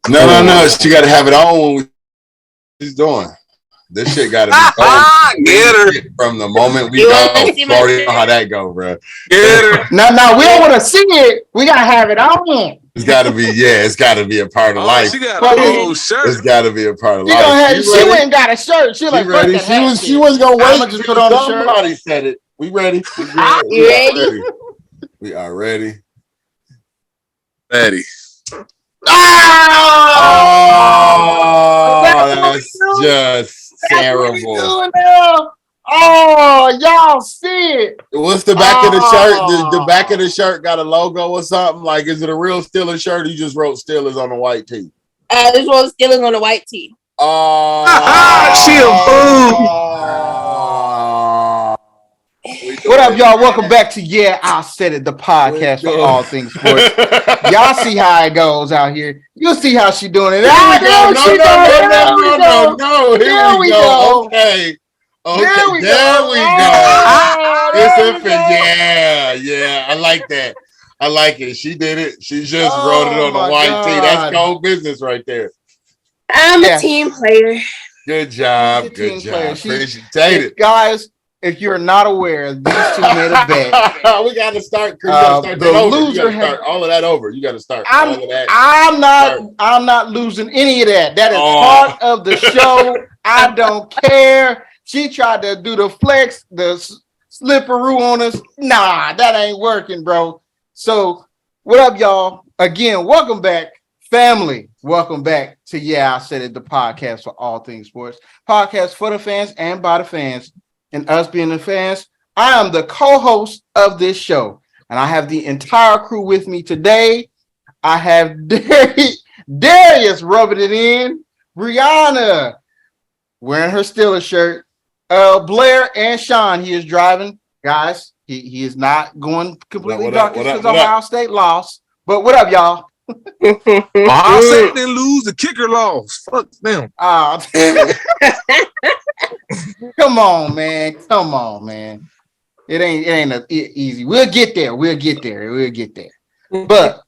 No. She got to have it on when she's doing. This shit got to be going. Get her from the moment we go. Florida, you know how that go, bro. Get her. No, we don't want to see it. We gotta have it on. It's got to be, it's got to be a part of life. She got a whole shirt. It's got to be a part of life. She went and got a shirt. She like, ready. She was gonna wait. I'ma just put on the shirt. Somebody said it. We ready. You ready? We are ready. Ready. Oh, that's just terrible. Oh, y'all see it. What's the back of the shirt? The back of the shirt got a logo or something? Like, is it a real Steelers shirt? You just wrote Steelers on the white tee. This wrote Steelers on the white tee. Oh, she a What up, y'all? Welcome back to I Said It, the podcast for all things sports. Y'all see how it goes out here. You'll see how she doing it. No. Here we go. Okay. There we go. Yeah. I like that. I like it. She did it. She just wrote it on the white tee. That's cold business right there. I'm a team player. Good job. Appreciate it. Guys, if you're not aware, these two made a bet. We got to start. The loser has all of that over. You got to start all of that. I'm not losing any of that. That is part of the show. I don't care. She tried to do the flex, the slipperoo on us. Nah, that ain't working, bro. So, what up, y'all? Again, welcome back, family. Welcome back to I Said It, the podcast for all things sports. Podcast for the fans and by the fans. And us being the fans, I am the co-host of this show. And I have the entire crew with me today. I have Darius rubbing it in. Brianna wearing her Steelers shirt. Blair and Sean, he is driving. Guys, he is not going completely dark because Ohio State lost. But what up, y'all? Ohio State didn't lose. The kicker lost. Fuck them. Come on, man. It ain't easy. We'll get there. But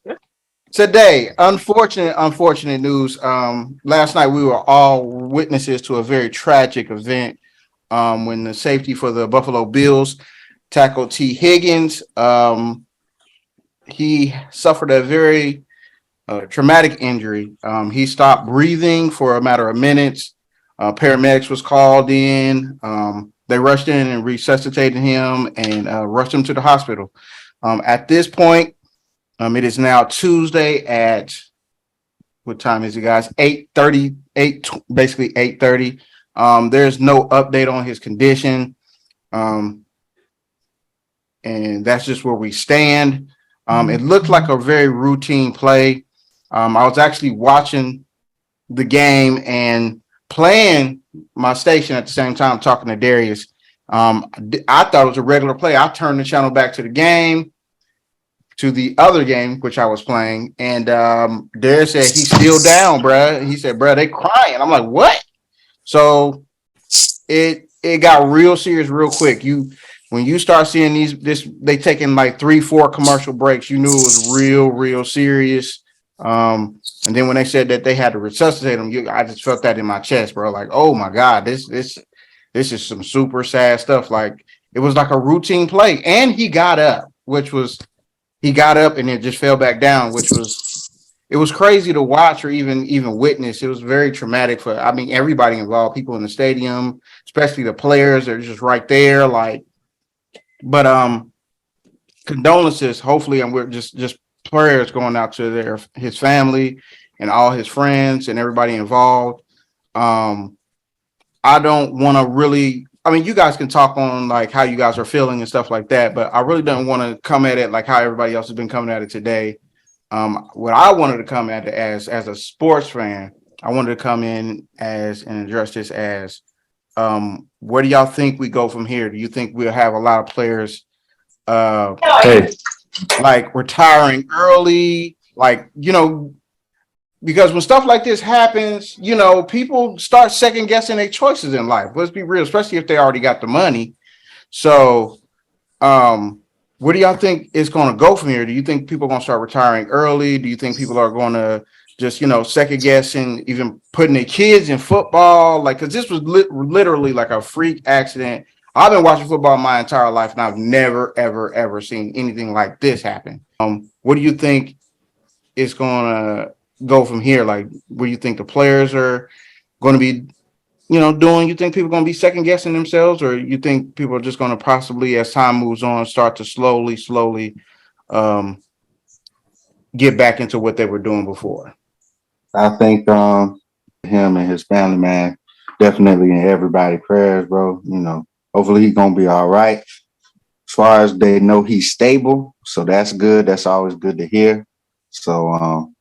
today, unfortunate news. Last night we were all witnesses to a very tragic event. When the safety for the Buffalo Bills tackled T. Higgins, he suffered a very traumatic injury. He stopped breathing for a matter of minutes. Paramedics was called in. They rushed in and resuscitated him and rushed him to the hospital. At this point, it is now Tuesday at what time is it, guys? 8:30, basically 8:30. There's no update on his condition. And that's just where we stand. It looked like a very routine play. I was actually watching the game and playing my station at the same time, talking to Darius. I thought it was a regular play. I turned the channel back to the game, to the other game, which I was playing. And Darius said he's still down, bruh. He said, bruh, they crying. I'm like, what? So it got real serious real quick. When you start seeing they taking like 3-4 commercial breaks, you knew it was real serious. And then when they said that they had to resuscitate him, I just felt that in my chest, bro. Like, oh my God, this is some super sad stuff. Like, it was like a routine play, and he got up and it just fell back down, it was crazy to watch or even witness. It was very traumatic for, everybody involved, people in the stadium, especially the players. They're just right there. But condolences. Hopefully, and we're just prayers going out to his family and all his friends and everybody involved. I don't want to really. You guys can talk on like how you guys are feeling and stuff like that, but I really don't want to come at it like how everybody else has been coming at it today. What I wanted to come at it as a sports fan, I wanted to come in and address this as, where do y'all think we go from here? Do you think we'll have a lot of players, like retiring early, because when stuff like this happens, people start second guessing their choices in life. Let's be real, especially if they already got the money. So, Where do y'all think it's going to go from here? Do you think people are going to start retiring early? Do you think people are going to just, second guessing, even putting their kids in football? Like, because this was literally like a freak accident. I've been watching football my entire life, and I've never, ever, ever seen anything like this happen. What do you think is going to go from here? Like, what do you think the players are going to be doing? You think people are going to be second guessing themselves, or you think people are just going to possibly, as time moves on, start to slowly um, get back into what they were doing before? I think him and his family, man, definitely in everybody prayers, bro. Hopefully he's gonna be all right. As far as they know, he's stable, so that's good. That's always good to hear. So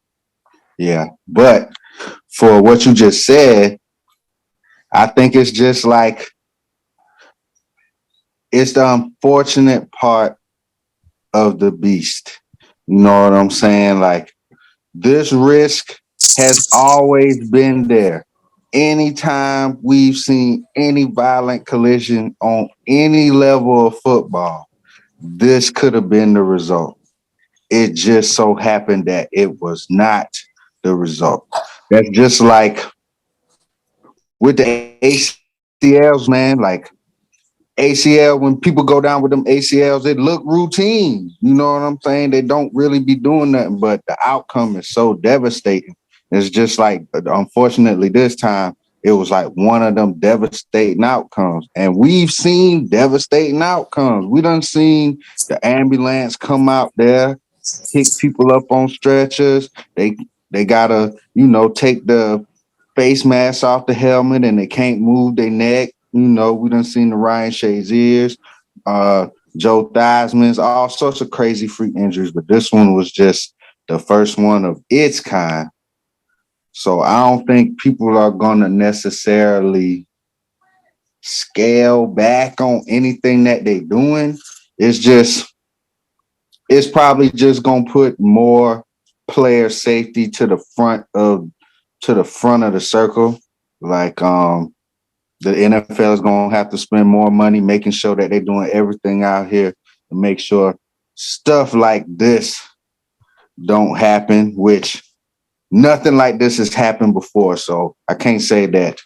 yeah. But for what you just said, I think it's just like it's the unfortunate part of the beast. You know what I'm saying? Like, this risk has always been there. Anytime we've seen any violent collision on any level of football, this could have been the result. It just so happened that it was not the result. That's just like with the ACLs, man. Like, ACL, when people go down with them ACLs, it look routine. You know what I'm saying? They don't really be doing nothing, but the outcome is so devastating. It's just like, unfortunately, this time it was like one of them devastating outcomes. And we've seen devastating outcomes. We done seen the ambulance come out there, pick people up on stretchers. They gotta, take the face mask off the helmet and they can't move their neck. We done seen the Ryan Shazier's, Joe Theismann's, all sorts of crazy freak injuries, but this one was just the first one of its kind. So I don't think people are gonna necessarily scale back on anything that they're doing. It's probably just gonna put more player safety to the front of the circle. Like, the NFL is going to have to spend more money making sure that they're doing everything out here to make sure stuff like this don't happen, which nothing like this has happened before. So I can't say that,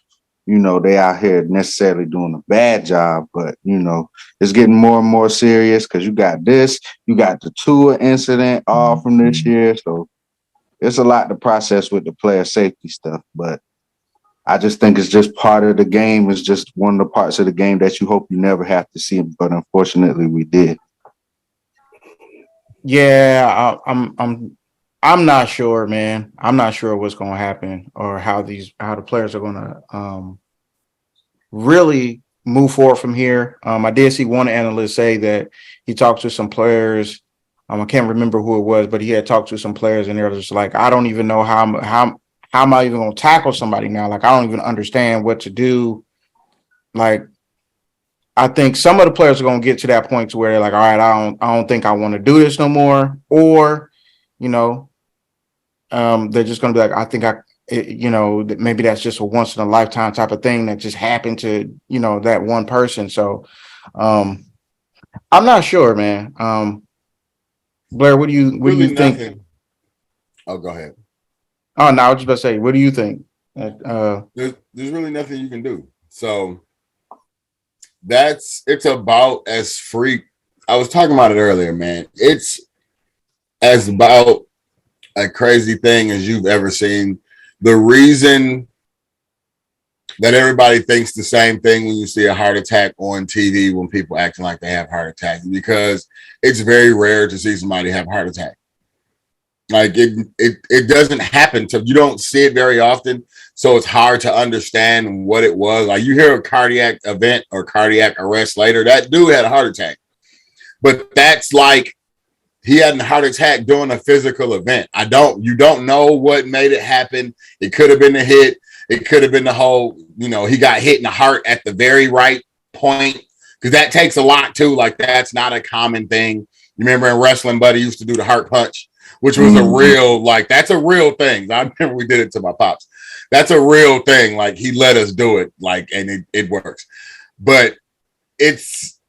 they out here necessarily doing a bad job, but, it's getting more and more serious because you got the Tua incident all from this year. So it's a lot to process with the player safety stuff, but I just think it's just part of the game. It's just one of the parts of the game that you hope you never have to see, but unfortunately we did. Yeah, I'm not sure, man. I'm not sure what's going to happen or how the players are going to really move forward from here. I did see one analyst say that he talked to some players. I can't remember who it was, but he had talked to some players and they're just like, I don't even know how am I even going to tackle somebody now? Like, I don't even understand what to do. Like, I think some of the players are going to get to that point to where they're like, all right, I don't think I want to do this no more. Or, they're just going to be like, maybe that's just a once in a lifetime type of thing that just happened to, that one person. So, I'm not sure, man. Blair, what do you think? Nothing. Oh, go ahead. Oh, no, I was just about to say, what do you think? There's really nothing you can do. So it's about as freak. I was talking about it earlier, man. It's as about a crazy thing as you've ever seen. The reason that everybody thinks the same thing when you see a heart attack on TV when people acting like they have heart attacks, because it's very rare to see somebody have a heart attack. Like, it doesn't happen you don't see it very often, so it's hard to understand what it was. Like, you hear a cardiac event or cardiac arrest later, that dude had a heart attack, but that's like he had a heart attack during a physical event. You don't know what made it happen. It could have been the hit. It could have been the whole, he got hit in the heart at the very right point, because that takes a lot too. Like, that's not a common thing. You remember in wrestling, Buddy used to do the heart punch, which was a real, that's a real thing. I remember we did it to my pops. That's a real thing. Like, he let us do it, and it works. But it's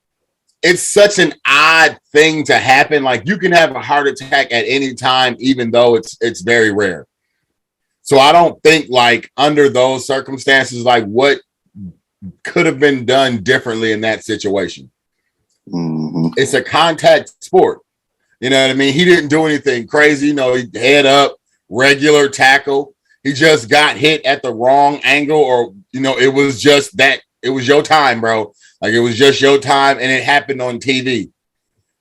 it's such an odd thing to happen. Like you can have a heart attack at any time, even though it's very rare. So I don't think like under those circumstances, like what could have been done differently in that situation. Mm-hmm. It's a contact sport. You know what I mean? He didn't do anything crazy. You know, he head up, regular tackle. He just got hit at the wrong angle, or, you know, it was just that it was your time, bro. Like it was just your time, and it happened on TV.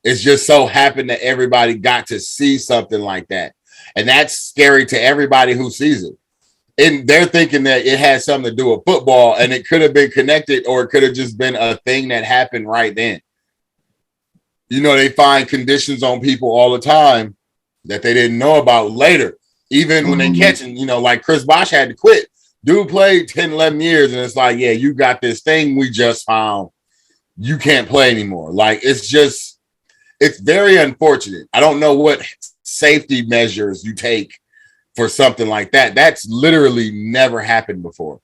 It's just so happened that everybody got to see something like that. And that's scary to everybody who sees it. And they're thinking that it has something to do with football, and it could have been connected, or it could have just been a thing that happened right then. You know, they find conditions on people all the time that they didn't know about later. Even when they catching, you know, like Chris Bosh had to quit. Dude played 10, 11 years, and it's like, yeah, you got this thing we just found. You can't play anymore. Like, it's very unfortunate. I don't know what safety measures you take for something like that. That's literally never happened before.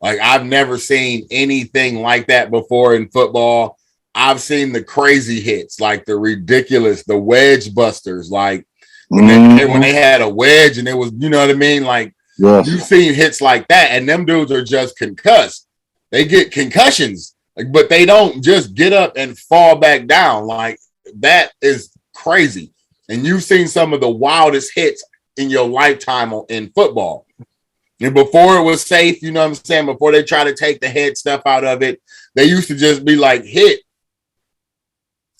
Like, I've never seen anything like that before in football. I've seen the crazy hits, like the ridiculous, the wedge busters, like when they had a wedge and it was, you know what I mean? Like, you've seen hits like that, and them dudes are just concussed. They get concussions, but they don't just get up and fall back down. Like, that is crazy. And you've seen some of the wildest hits in your lifetime in football. And before it was safe, you know what I'm saying? Before they try to take the head stuff out of it, they used to just be like hit.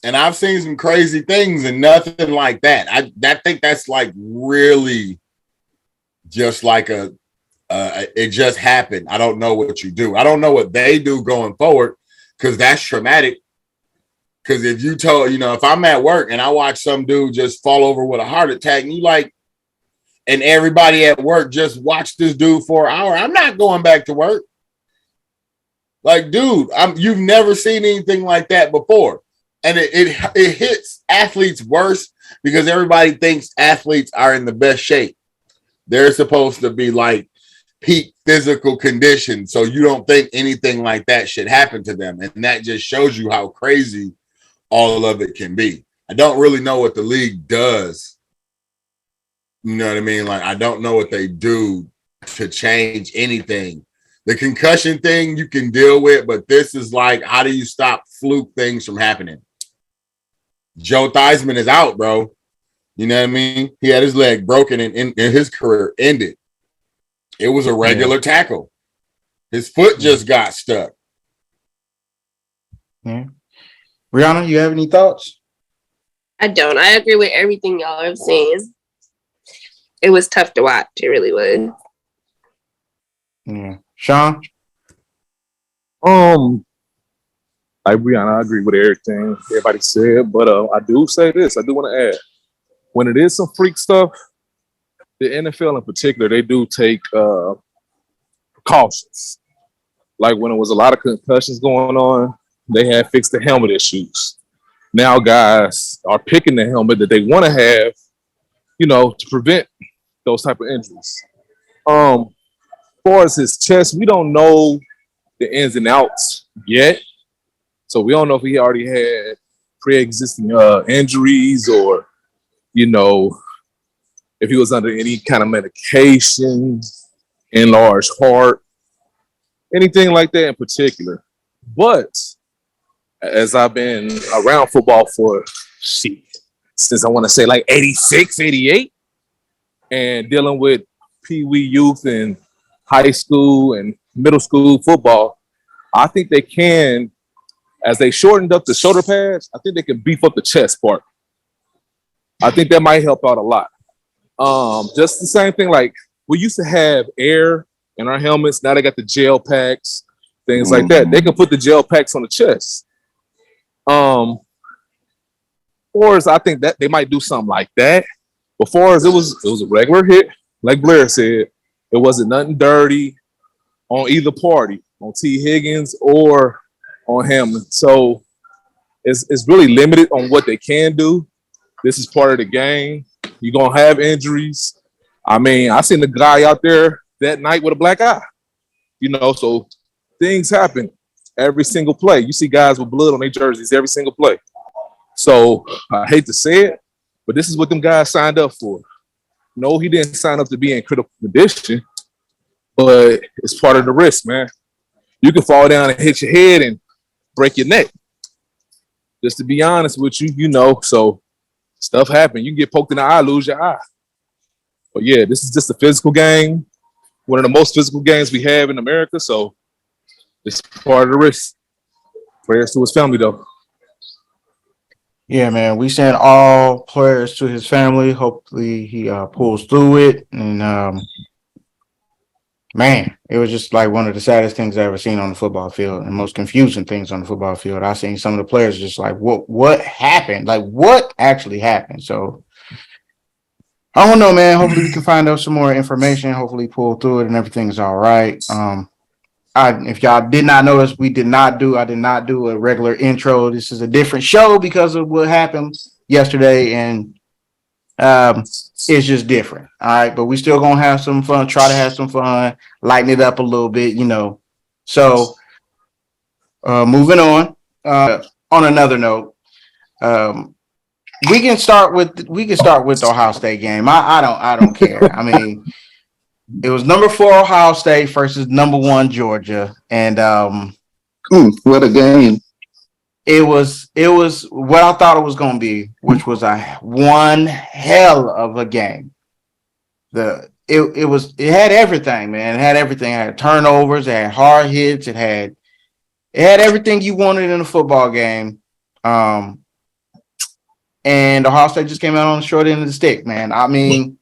And I've seen some crazy things and nothing like that. I think that's like really just like it just happened. I don't know what you do. I don't know what they do going forward, because that's traumatic. Because if you told, you know, if I'm at work and I watch some dude just fall over with a heart attack, and you like, and everybody at work just watched this dude for an hour, I'm not going back to work. Like, dude, you've never seen anything like that before. And it hits athletes worse because everybody thinks athletes are in the best shape. They're supposed to be like peak physical condition. So you don't think anything like that should happen to them. And that just shows you how crazy all of it can be. I don't really know what the league does. You know what I mean? Like, I don't know what they do to change anything. The concussion thing you can deal with, but this is like, how do you stop fluke things from happening? Joe Theismann is out, bro. You know what I mean? He had his leg broken and his career ended. It was a regular tackle. His foot just got stuck. Yeah. Brianna, you have any thoughts? I don't. I agree with everything y'all have saying. It was tough to watch. It really was. Yeah. Sean? Like Brianna, I agree with everything everybody said, but I do say this. I do want to add, when it is some freak stuff, the NFL in particular, they do take precautions. Like when it was a lot of concussions going on, they had fixed the helmet issues. Now guys are picking the helmet that they want to have, you know, to prevent those type of injuries. As far as his chest, we don't know the ins and outs yet. So we don't know if he already had pre-existing injuries, or, you know, if he was under any kind of medication, enlarged heart, anything like that in particular. But as I've been around football for since I want to say like 86, 88, and dealing with Pee Wee youth and high school and middle school football, I think they can, as they shortened up the shoulder pads, I think they can beef up the chest part. I think that might help out a lot. Just the same thing, like we used to have air in our helmets. Now they got the gel packs, things like that. They can put the gel packs on the chest. Or as I think that they might do something like that. Before as it was a regular hit, like Blair said, it wasn't nothing dirty on either party, on T. Higgins or on Hamlin. So it's really limited on what they can do. This is part of the game. You're going to have injuries. I mean, I seen the guy out there that night with a black eye, you know, so things happen. every single play. You see guys with blood on their jerseys every single play. So I hate to say it, but this is what them guys signed up for. No, he didn't sign up to be in critical condition, but it's part of the risk, man. You can fall down and hit your head and break your neck. Just to be honest with you, so stuff happens. You can get poked in the eye, lose your eye. But yeah, this is just a physical game. One of the most physical games we have in America. So it's part of the risk. Prayers to his family, though. Yeah, man. We send all prayers to his family. Hopefully he pulls through it. And man, it was just like one of the saddest things I ever seen on the football field and most confusing things on the football field. I seen some of the players just like, what happened? Like, what actually happened? So I don't know, man. Hopefully we can find out some more information. Hopefully pull through it and everything's all right. If y'all did not notice, I did not do a regular intro. This is a different show because of what happened yesterday, and it's just different. All right, but we still gonna have some fun. Try to have some fun, lighten it up a little bit, So, moving on. On another note, we can start with the Ohio State game. I don't care. I mean. It was number 4 Ohio State versus number 1 Georgia, and what a game! It was what I thought it was going to be, which was one hell of a game. It had everything, man. It had everything. It had turnovers. It had hard hits. It had everything you wanted in a football game. And Ohio State just came out on the short end of the stick, man. I mean.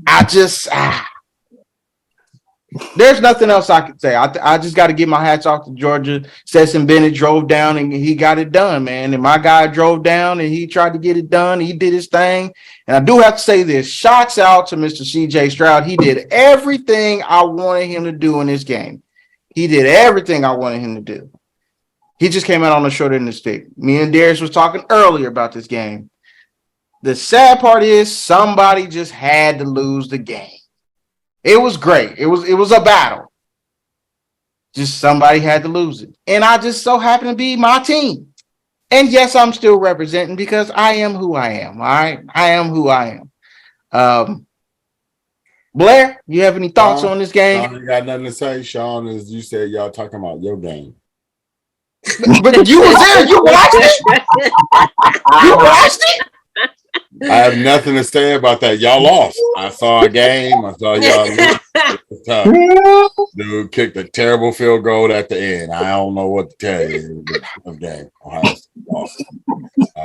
There's nothing else I could say. I just got to get my hats off to Georgia. Stetson Bennett drove down and he got it done, man. And my guy drove down and he tried to get it done. He did his thing. And I do have to say this. Shouts out to Mr. CJ Stroud. He did everything I wanted him to do in this game. He did everything I wanted him to do. He just came out on the short end of the stick. Me and Darius was talking earlier about this game. The sad part is somebody just had to lose the game. It was great. It was a battle. Just somebody had to lose it. And I just so happen to be my team. And yes, I'm still representing because I am who I am. All right. I am who I am. Blair, you have any thoughts on this game? Sean, you got nothing to say? Sean, as you said, y'all talking about your game. But you was there. You watched it? You watched it? I have nothing to say about that. Y'all lost. I saw a game. I saw y'all lose. It was tough. Dude kicked a terrible field goal at the end. I don't know what to tell you. It was a tough game. Ohio State lost.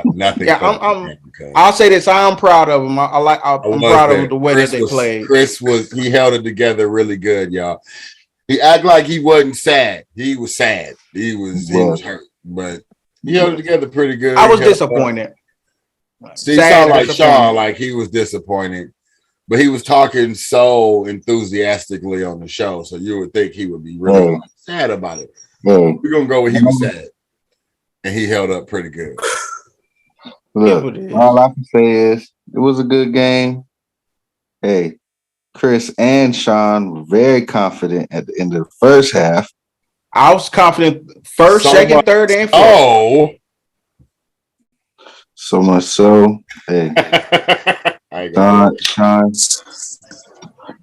Nothing. Yeah, I'll say this. I'm proud of him. I'm proud of the way that they played. He held it together really good, y'all. He acted like he wasn't sad. He was sad. He was hurt, but he held it together pretty good. I was disappointed. See, sound like Sean, like he was disappointed, but he was talking so enthusiastically on the show, so you would think he would be really sad about it. We're gonna go with he was sad, and he held up pretty good. Look, all I can say is it was a good game. Hey, Chris and Sean were very confident at the end of the first half. I was confident first, second, third, and fourth. Oh. So much so, hey,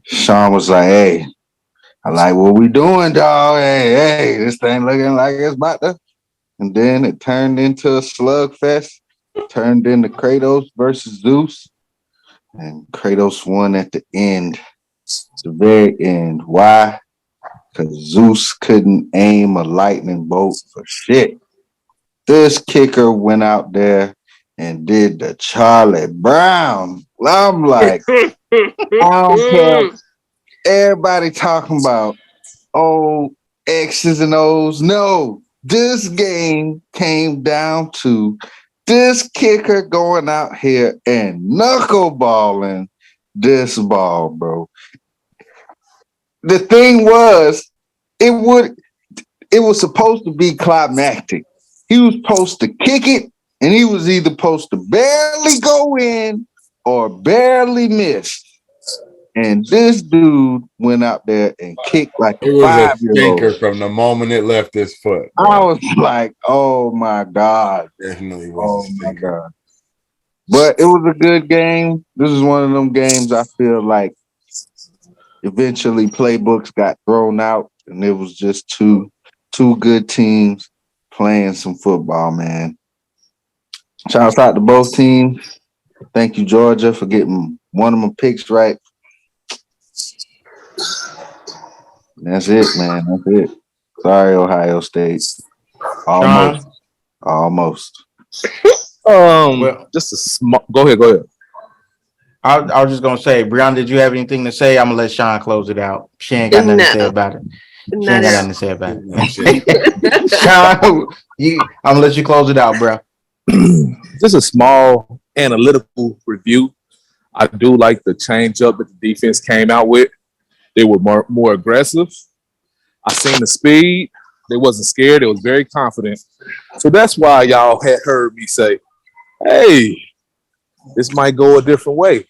Sean was like, "Hey, I like what we doing, dog. Hey, this thing looking like it's about to." And then it turned into a slugfest. Turned into Kratos versus Zeus, and Kratos won at the end, the very end. Why? Because Zeus couldn't aim a lightning bolt for shit. This kicker went out there and did the Charlie Brown. I'm like, I don't care. Everybody talking about, X's and O's. No, this game came down to this kicker going out here and knuckleballing this ball, bro. The thing was, it was supposed to be climactic. He was supposed to kick it, and he was either supposed to barely go in or barely miss. And this dude went out there and kicked like It a was a 5-year-old. stinker from the moment it left his foot. Bro. I was like, oh my God. Definitely was Oh a my stinker. God. But it was a good game. This is one of them games I feel like eventually playbooks got thrown out and it was just two good teams playing some football, man. Shouts out to both teams. Thank you, Georgia, for getting one of my picks right. That's it, man. That's it. Sorry, Ohio State. Almost. Sean? Almost. Well, Just a small. Go ahead. I was just gonna say, Brianna, did you have anything to say? I'm gonna let Sean close it out. She ain't got nothing to say No. about it. She Not ain't got at nothing to say about Shit. it. Sean, I'm gonna let you close it out, bro. Just a small analytical review. I do like the change up that the defense came out with. They were more aggressive. I seen the speed. They wasn't scared. They was very confident. So that's why y'all had heard me say, hey, this might go a different way.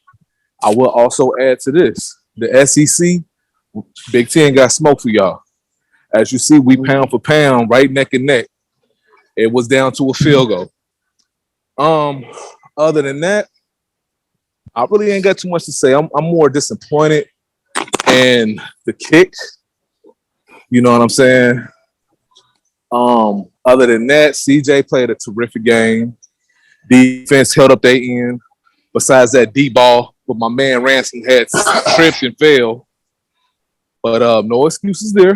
I will also add to this. The SEC, Big Ten got smoke for y'all. As you see, we pound for pound, right neck and neck. It was down to a field goal. Other than that, I really ain't got too much to say. I'm more disappointed in the kick. You know what I'm saying? Other than that, CJ played a terrific game. Defense held up their end. Besides that D ball, but my man Ransom had tripped and fell. But no excuses there.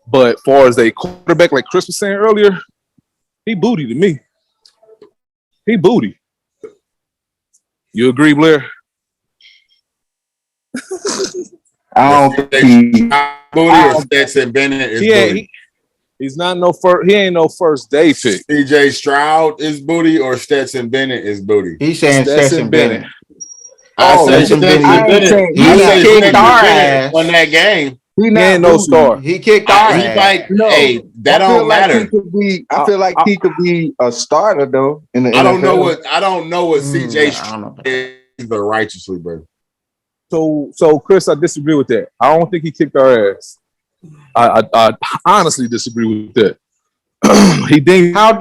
But far as a quarterback, like Chris was saying earlier, he booty to me. He booty. You agree, Blair? I don't think Booty or Stetson Bennett is booty. He's not no first. He ain't no first day pick. CJ Stroud is booty or Stetson Bennett is booty. He's saying Stetson Bennett. I say Stetson Stetson Bennett. Bennett. He I say kicked Stetson our Bennett ass. won that game. he He ain't no booty. star. He kicked our He's ass. like, No. hey, that I feel don't like matter. he could be. I feel like he could be a starter though in the NFL. I don't know what CJ I don't know about that. is the righteously, bro. So Chris, I disagree with that. I don't think he kicked our ass. I honestly disagree with that. He didn't. How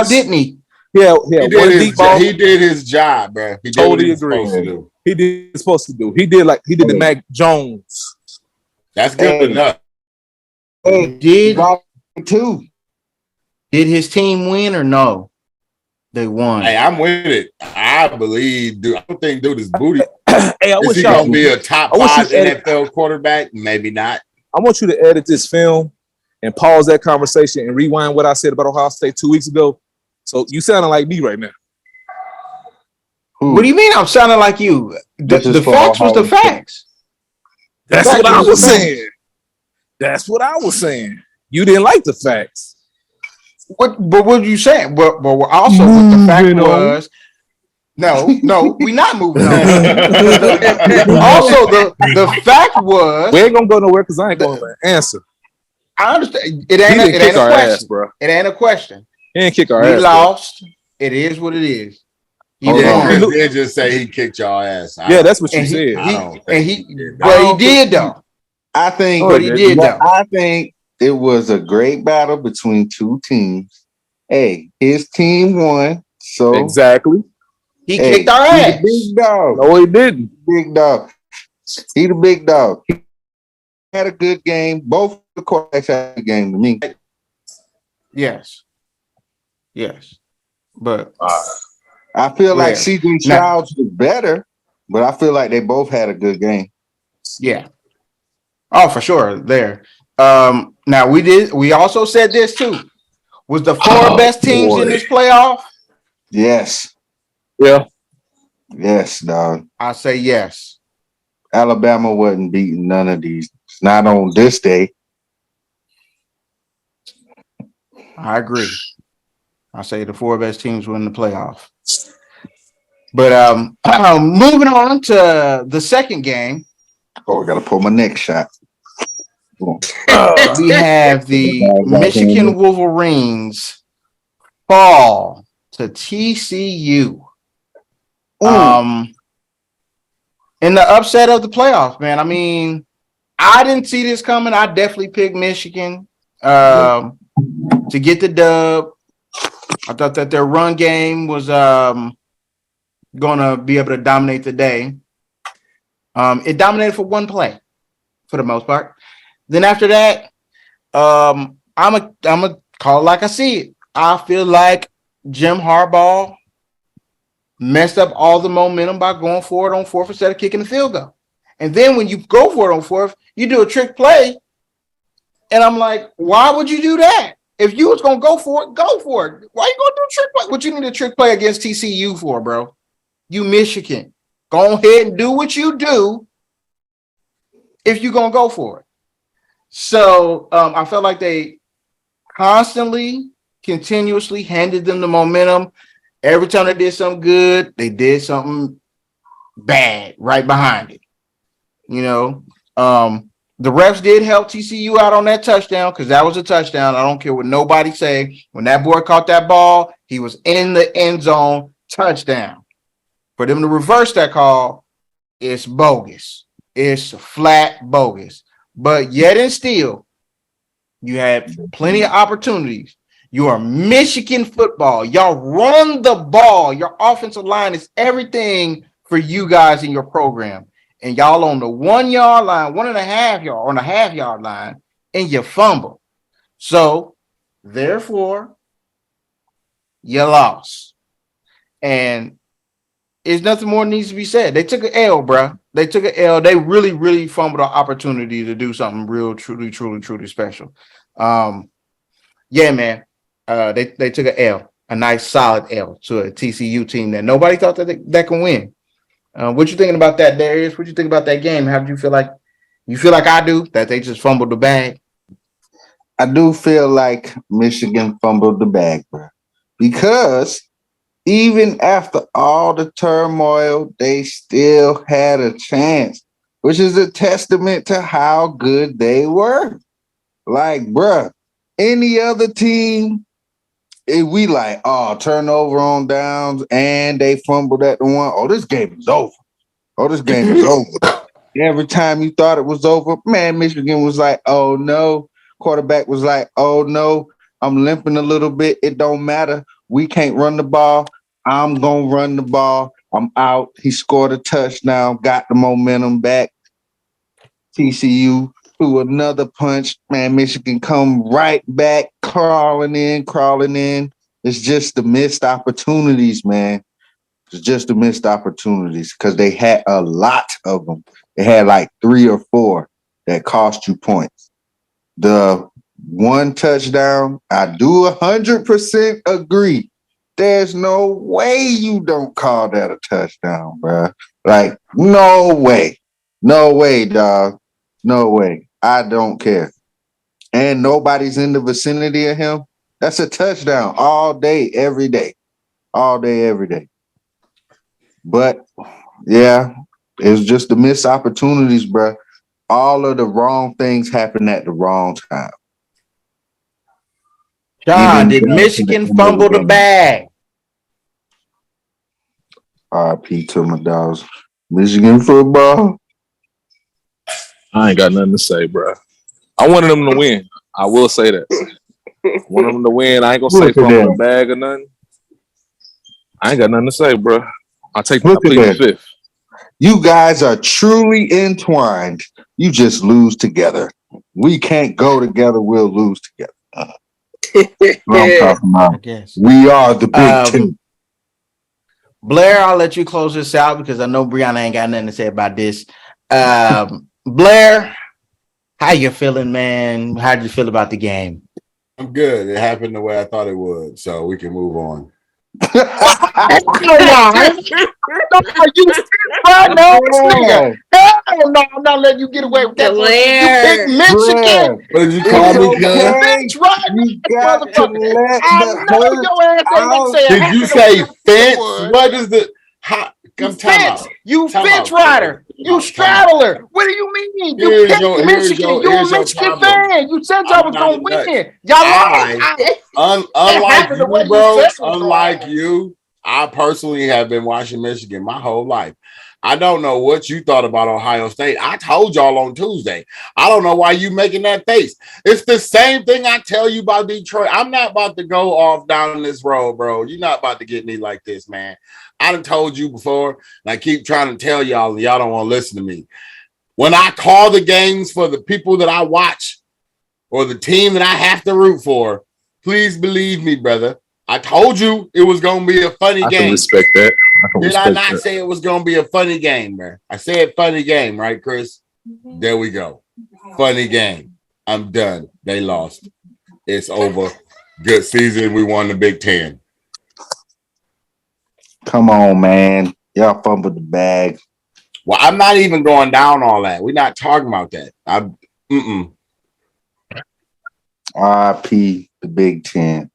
didn't he? Yeah, He did his job, bro. He did what Totally he was agree. supposed to do. He did what he was supposed to do. He did the Mac Jones. That's good enough. Did too. Did his team win or no? They won. Hey, I'm with it. I believe, dude. I don't think dude is booty. Hey, I Is wish he y'all gonna be a top I wish 5 he edit- NFL quarterback? Maybe not. I want you to edit this film and pause that conversation and rewind what I said about Ohio State 2 weeks ago. So you sounding like me right now. What do you mean I'm sounding like you? The facts was the facts. That's what I was saying. That's what I was saying. You didn't like the facts. But what were you saying? But also what the fact was. No, we not moving on. Also, the fact was we ain't gonna go nowhere because I ain't gonna answer. I understand. It ain't a question, ass, bro. It ain't a question. He ain't kick our We ass. lost. Bro. It is what it is. Chris did just say he kicked y'all ass. That's what you said. He did though. I think, but he did though. I think it was a great battle between two teams. Hey, his team won, so exactly. He kicked our ass. Big dog. No, he didn't. Big dog. He the big dog. He had a good game. Both the quarterbacks had a good game to me. Yes. But I feel like CJ Stroud was better, but I feel like they both had a good game. Yeah. Oh, for sure. There. Now we also said this too. Was the four best teams in this playoff? Yes. Yeah. Yes, dog. I say yes. Alabama wasn't beating none of these. Not on this day. I agree. I say the four best teams were in the playoff. But moving on to the second game. Oh, I gotta pull my neck shot. We have the Michigan Wolverines fall to TCU. And in the upset of the playoffs, man. I mean, I didn't see this coming. I definitely picked Michigan to get the dub. I thought that their run game was gonna be able to dominate the day. It dominated for one play, for the most part. Then after that, I'm a call it like I see it. I feel like Jim Harbaugh messed up all the momentum by going for it on fourth instead of kicking the field goal. And then when you go for it on fourth, you do a trick play. And I'm like, why would you do that? If you was gonna go for it, go for it. Why you gonna do a trick play? What you need a trick play against TCU for, bro? You Michigan. Go ahead and do what you do if you're gonna go for it. So I felt like they constantly, continuously handed them the momentum. Every time they did something good, they did something bad right behind it. You know, the refs did help TCU out on that touchdown because that was a touchdown. I don't care what nobody say. When that boy caught that ball, he was in the end zone, touchdown. For them to reverse that call, it's bogus. It's flat bogus. But yet and still, you had plenty of opportunities. You are Michigan football. Y'all run the ball. Your offensive line is everything for you guys in your program. And y'all on the 1 yard line, 1.5 yard, on the half-yard line, and you fumble. So, therefore, you lost. And there's nothing more needs to be said. They took an L, bro. They took an L. They really, really fumbled an opportunity to do something real, truly special. Yeah, man. They took an L, a nice solid L to a TCU team that nobody thought that can win. What you thinking about that, Darius? What you think about that game? How did you feel like? You feel like I do, that they just fumbled the bag? I do feel like Michigan fumbled the bag, bro, because even after all the turmoil, they still had a chance, which is a testament to how good they were. Like, bruh, any other team, if we like, oh, turnover on downs and they fumbled at the one, oh, this game is over. Oh, this game is over. Every time you thought it was over, man, Michigan was like, oh, no. Quarterback was like, oh, no, I'm limping a little bit. It don't matter. We can't run the ball. I'm going to run the ball. I'm out. He scored a touchdown, got the momentum back. TCU threw another punch. Man, Michigan come right back, crawling in. It's just the missed opportunities, man. It's just the missed opportunities because they had a lot of them. They had like 3 or 4 that cost you points. The one touchdown, I do 100% agree. There's no way you don't call that a touchdown, bro. Like, no way. No way, dog. No way. I don't care. And nobody's in the vicinity of him. That's a touchdown all day, every day. All day, every day. But, yeah, it's just the missed opportunities, bro. All of the wrong things happen at the wrong time. John, did Michigan fumble the bag? RP to my dogs. Michigan football. I ain't got nothing to say, bro. I wanted them to win. I will say that. I wanted them to win. I ain't gonna say fumble the bag or nothing. I ain't got nothing to say, bro. I plead the fifth. You guys are truly entwined. You just lose together. We can't go together. We'll lose together. What I'm talking about. We are the big two. Blair, I'll let you close this out because I know Brianna ain't got nothing to say about this. Blair, how you feeling, man? How did you feel about the game? I'm good. It happened the way I thought it would, so we can move on. Hell no, I'm not letting you get away with that. You picked Michigan. What did you call me, cuz? Did you say fence? What is the You fence rider. You straddler. What do you mean? You picked Michigan. You a Michigan fan. You said y'all was gonna win. Y'all unlike you, bro. Unlike you, I personally have been watching Michigan my whole life. I don't know what you thought about Ohio State. I told y'all on Tuesday. I don't know why you making that face. It's the same thing I tell you about Detroit. I'm not about to go off down this road, bro. You're not about to get me like this, man. I done told you before, and I keep trying to tell y'all, and y'all don't want to listen to me. When I call the games for the people that I watch or the team that I have to root for, please believe me, brother. I told you it was going to be a funny game. I can respect that. Did I not say it was going to be a funny game, man? I said funny game, right, Chris? There we go. Funny game. I'm done. They lost. It's over. Good season. We won the Big Ten. Come on, man. Y'all fumbled the bag. Well, I'm not even going down all that. We're not talking about that. RIP the Big Ten.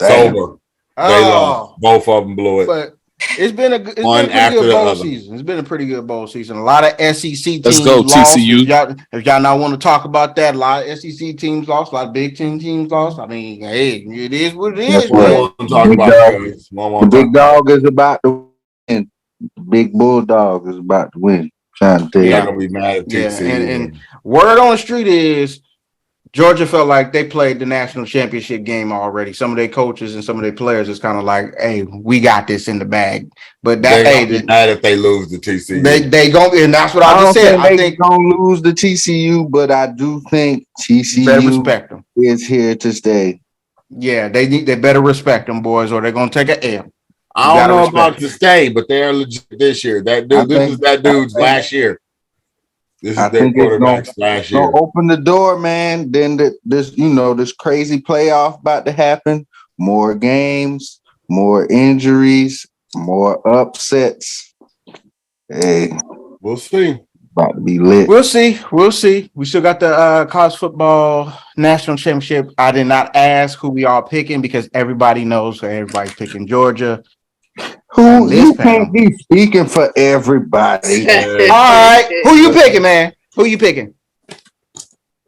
It's over. They lost. Both of them blew it. But it's been a pretty good bowl season. It's been a pretty good bowl season. A lot of SEC teams Let's go, lost. TCU. If y'all not want to talk about that, a lot of SEC teams lost. A lot of Big Ten teams lost. I mean, hey, it is what it is. The big dog is about to win. The big bulldog is about to win. Trying to tell you. You're not gonna be mad at TCU. And word on the street is Georgia felt like they played the national championship game already. Some of their coaches and some of their players is kind of like, "Hey, we got this in the bag." But that they mad if they lose to TCU. They go, and that's what I just said. I think gonna lose the TCU, but I do think TCU better respect them. Is here to stay. Yeah, they better respect them, boys, or they're gonna take an L. I don't know about to stay, but they're legit this year. This is that dude's last year. This is their quarterback's last year. Open the door, man. Then this crazy playoff about to happen. More games, more injuries, more upsets. Hey, we'll see. About to be lit. We'll see. We still got the college football national championship. I did not ask who we all picking because everybody knows. So everybody's picking Georgia. Who you can't be speaking for everybody. All right, who you picking, man? Who you picking?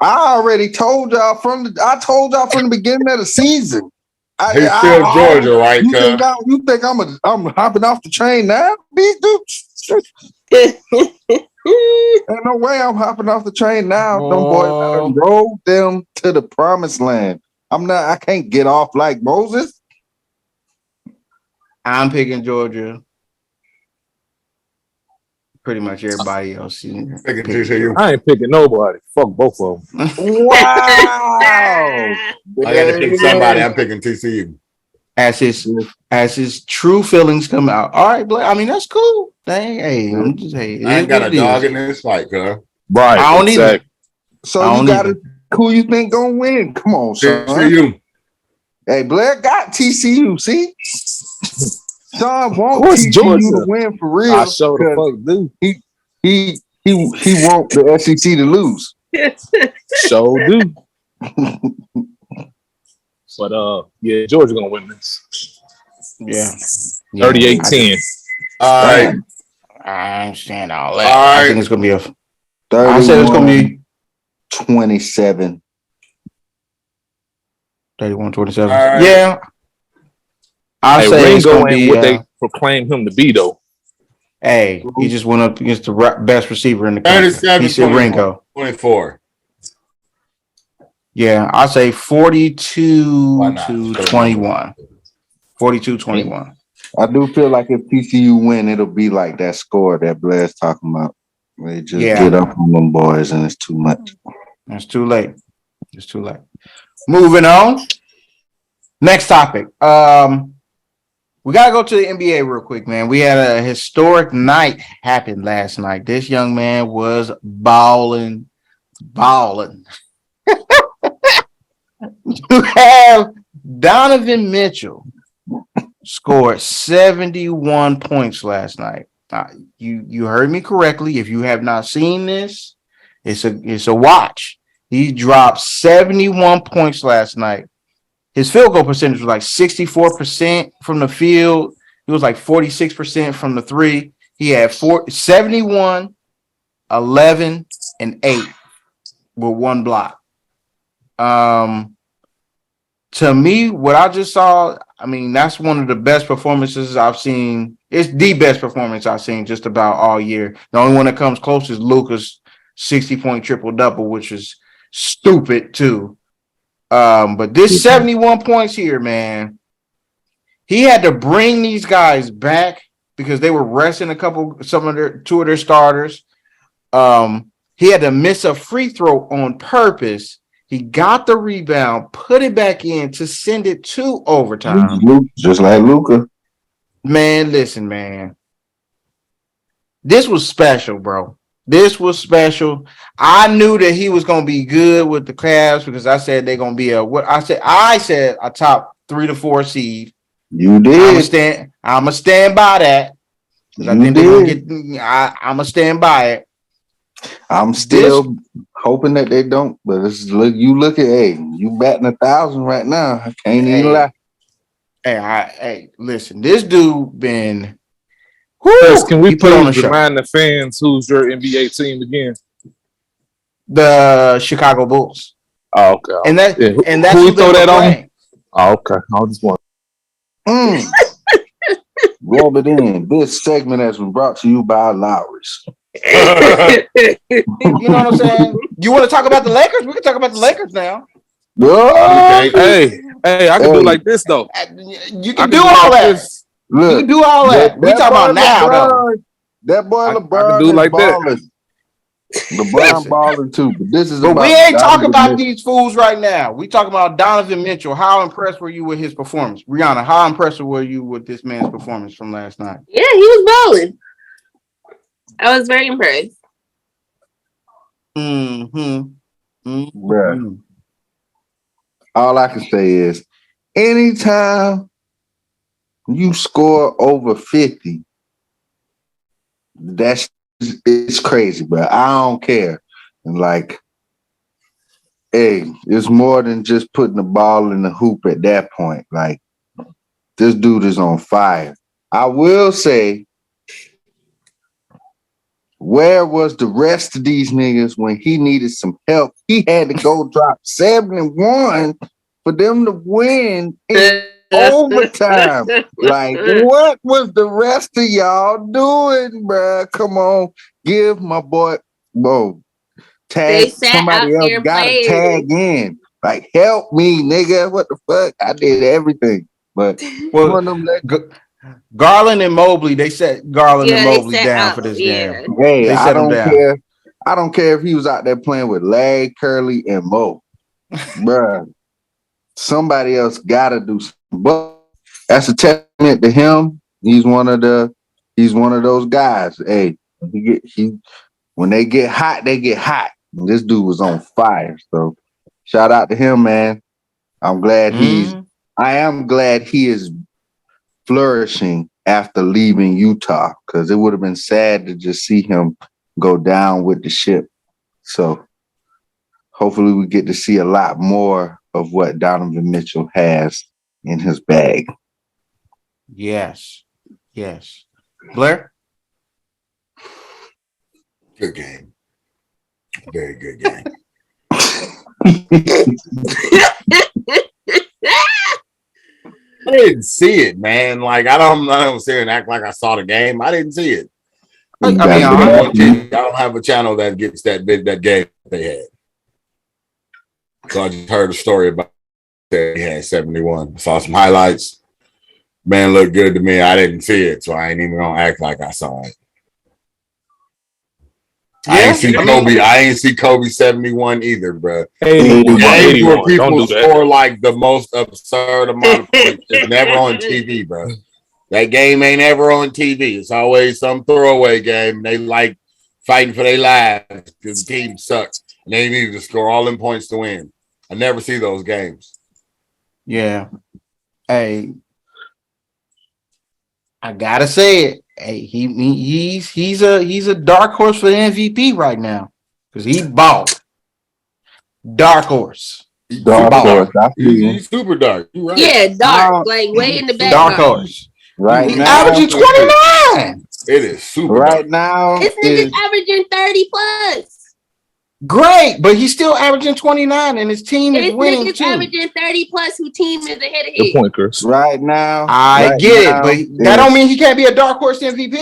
I already told y'all from the beginning of the season. He's still Georgia, right? You think I'm hopping off the train now? These dudes. Ain't no way I'm hopping off the train now. Them boys rolled them to the promised land. I can't get off like Moses. I'm picking Georgia. Pretty much everybody else. I ain't picking nobody. Fuck both of them. Wow. I got to pick somebody. I'm picking TCU. As his true feelings come out. All right, Blake. I mean, that's cool. Dang, hey, I ain't got a dog in this fight, girl. Right. I don't either. So you got who you think gonna win? Come on, son. TCU. Hey, Blair got TCU. See, Sean wants TCU to win for real. I show the fuck, dude. He want the SEC to lose. So do. But yeah, Georgia gonna win this. Yeah. 38-10. All right. I understand all that. All right. I think it's gonna be 31, I said it's gonna be 27. 31-27. Right. Yeah. I say it's gonna be what they proclaim him to be, though. Hey, he just went up against the best receiver in the country. 24. Yeah, I say 42-21. 42-21. I do feel like if TCU win, it'll be like that score that Blair's talking about. They just get up on them boys, and it's too much. It's too late. Moving on. Next topic. We gotta go to the NBA real quick, man. We had a historic night happen last night. This young man was balling. You have Donovan Mitchell scored 71 points last night. You heard me correctly. If you have not seen this, it's a watch. He dropped 71 points last night. His field goal percentage was like 64% from the field. He was like 46% from the three. He had 71, 11, and 8 with one block. To me, what I just saw, I mean, that's one of the best performances I've seen. It's the best performance I've seen just about all year. The only one that comes close is Luka's 60-point triple-double, which is stupid too. But this 71 points here, man, he had to bring these guys back because they were resting two of their starters. He had to miss a free throw on purpose. He got the rebound, put it back in to send it to overtime. Just like Luka. Man, listen, man. This was special, bro. This was special. I knew that he was going to be good with the Cavs because I said they're going to be I said a top 3 to 4 seed. You did. I'm going to stand by that. I think they're going to get. I'm going to stand by it. I'm still hoping that they don't, but you look at you batting 1,000 right now. I can't even lie. Hey, listen, this dude been. Chris, can we put on a show? Remind the fans who's your NBA team again? The Chicago Bulls. Oh, okay. And that's who we throw that playing. on? Oh, okay. I just want. Rub it in. This segment has been brought to you by Lowry's. You know what I'm saying? You want to talk about the Lakers? We can talk about the Lakers now. Hey, I can do like this though. You can do all that. Look, you can do all that. We talking about now though. That boy LeBron I can do like balling. LeBron balling too, but this is. But we ain't talking about these fools right now. We talking about Donovan Mitchell. How impressed were you with his performance, Rihanna? How impressed were you with this man's performance from last night? Yeah, he was balling. I was very impressed. Bruh. All I can say is, anytime you score over 50, it's crazy, bro. I don't care. And like, it's more than just putting the ball in the hoop at that point. Like, this dude is on fire. I will say, where was the rest of these niggas when he needed some help? He had to go drop 71 for them to win in overtime. Like, what was the rest of y'all doing, bruh? Come on, give my boy, bro. Tag somebody else. Gotta tag in. Like, help me, nigga. What the fuck? I did everything, but Garland and Mobley, they set Garland and Mobley down for this game. Hey, I don't care. I don't care if he was out there playing with Larry, Curly, and Mo. Bruh, somebody else gotta do something. But that's a testament to him. He's one of those guys. Hey, when they get hot, they get hot. And this dude was on fire. So shout out to him, man. I'm glad I am glad he is flourishing after leaving Utah, because it would have been sad to just see him go down with the ship. So hopefully we get to see a lot more of what Donovan Mitchell has in his bag. Yes. Blair? Good game. Very good game. I didn't see it, man. Like, I don't sit here and act like I saw the game. I didn't see it. I don't have a channel that gets that game they had. So I just heard a story about that he had 71. Saw some highlights. Man, looked good to me. I didn't see it, so I ain't even gonna act like I saw it. I ain't see Kobe 71 either, bro. Games where people score like the most absurd amount of points is never on TV, bro. That game ain't ever on TV. It's always some throwaway game. They like fighting for their lives because the team sucks and they need to score all them points to win. I never see those games. Yeah. Hey, I gotta say it. Hey, he's a dark horse for the MVP right now because he balled. Dark horse. Dark horse. He's super dark. You right. Yeah, dark. Like way in the back. Dark horse. Right he's now, averaging 29. It is super right dark. now. This nigga's averaging 30 plus. Great, but he's still averaging 29 and his team is This winning nigga's too. averaging 30 plus who team is ahead of Good his. point, Chris. Right now. I right get now it, but that don't mean he can't be a dark horse MVP.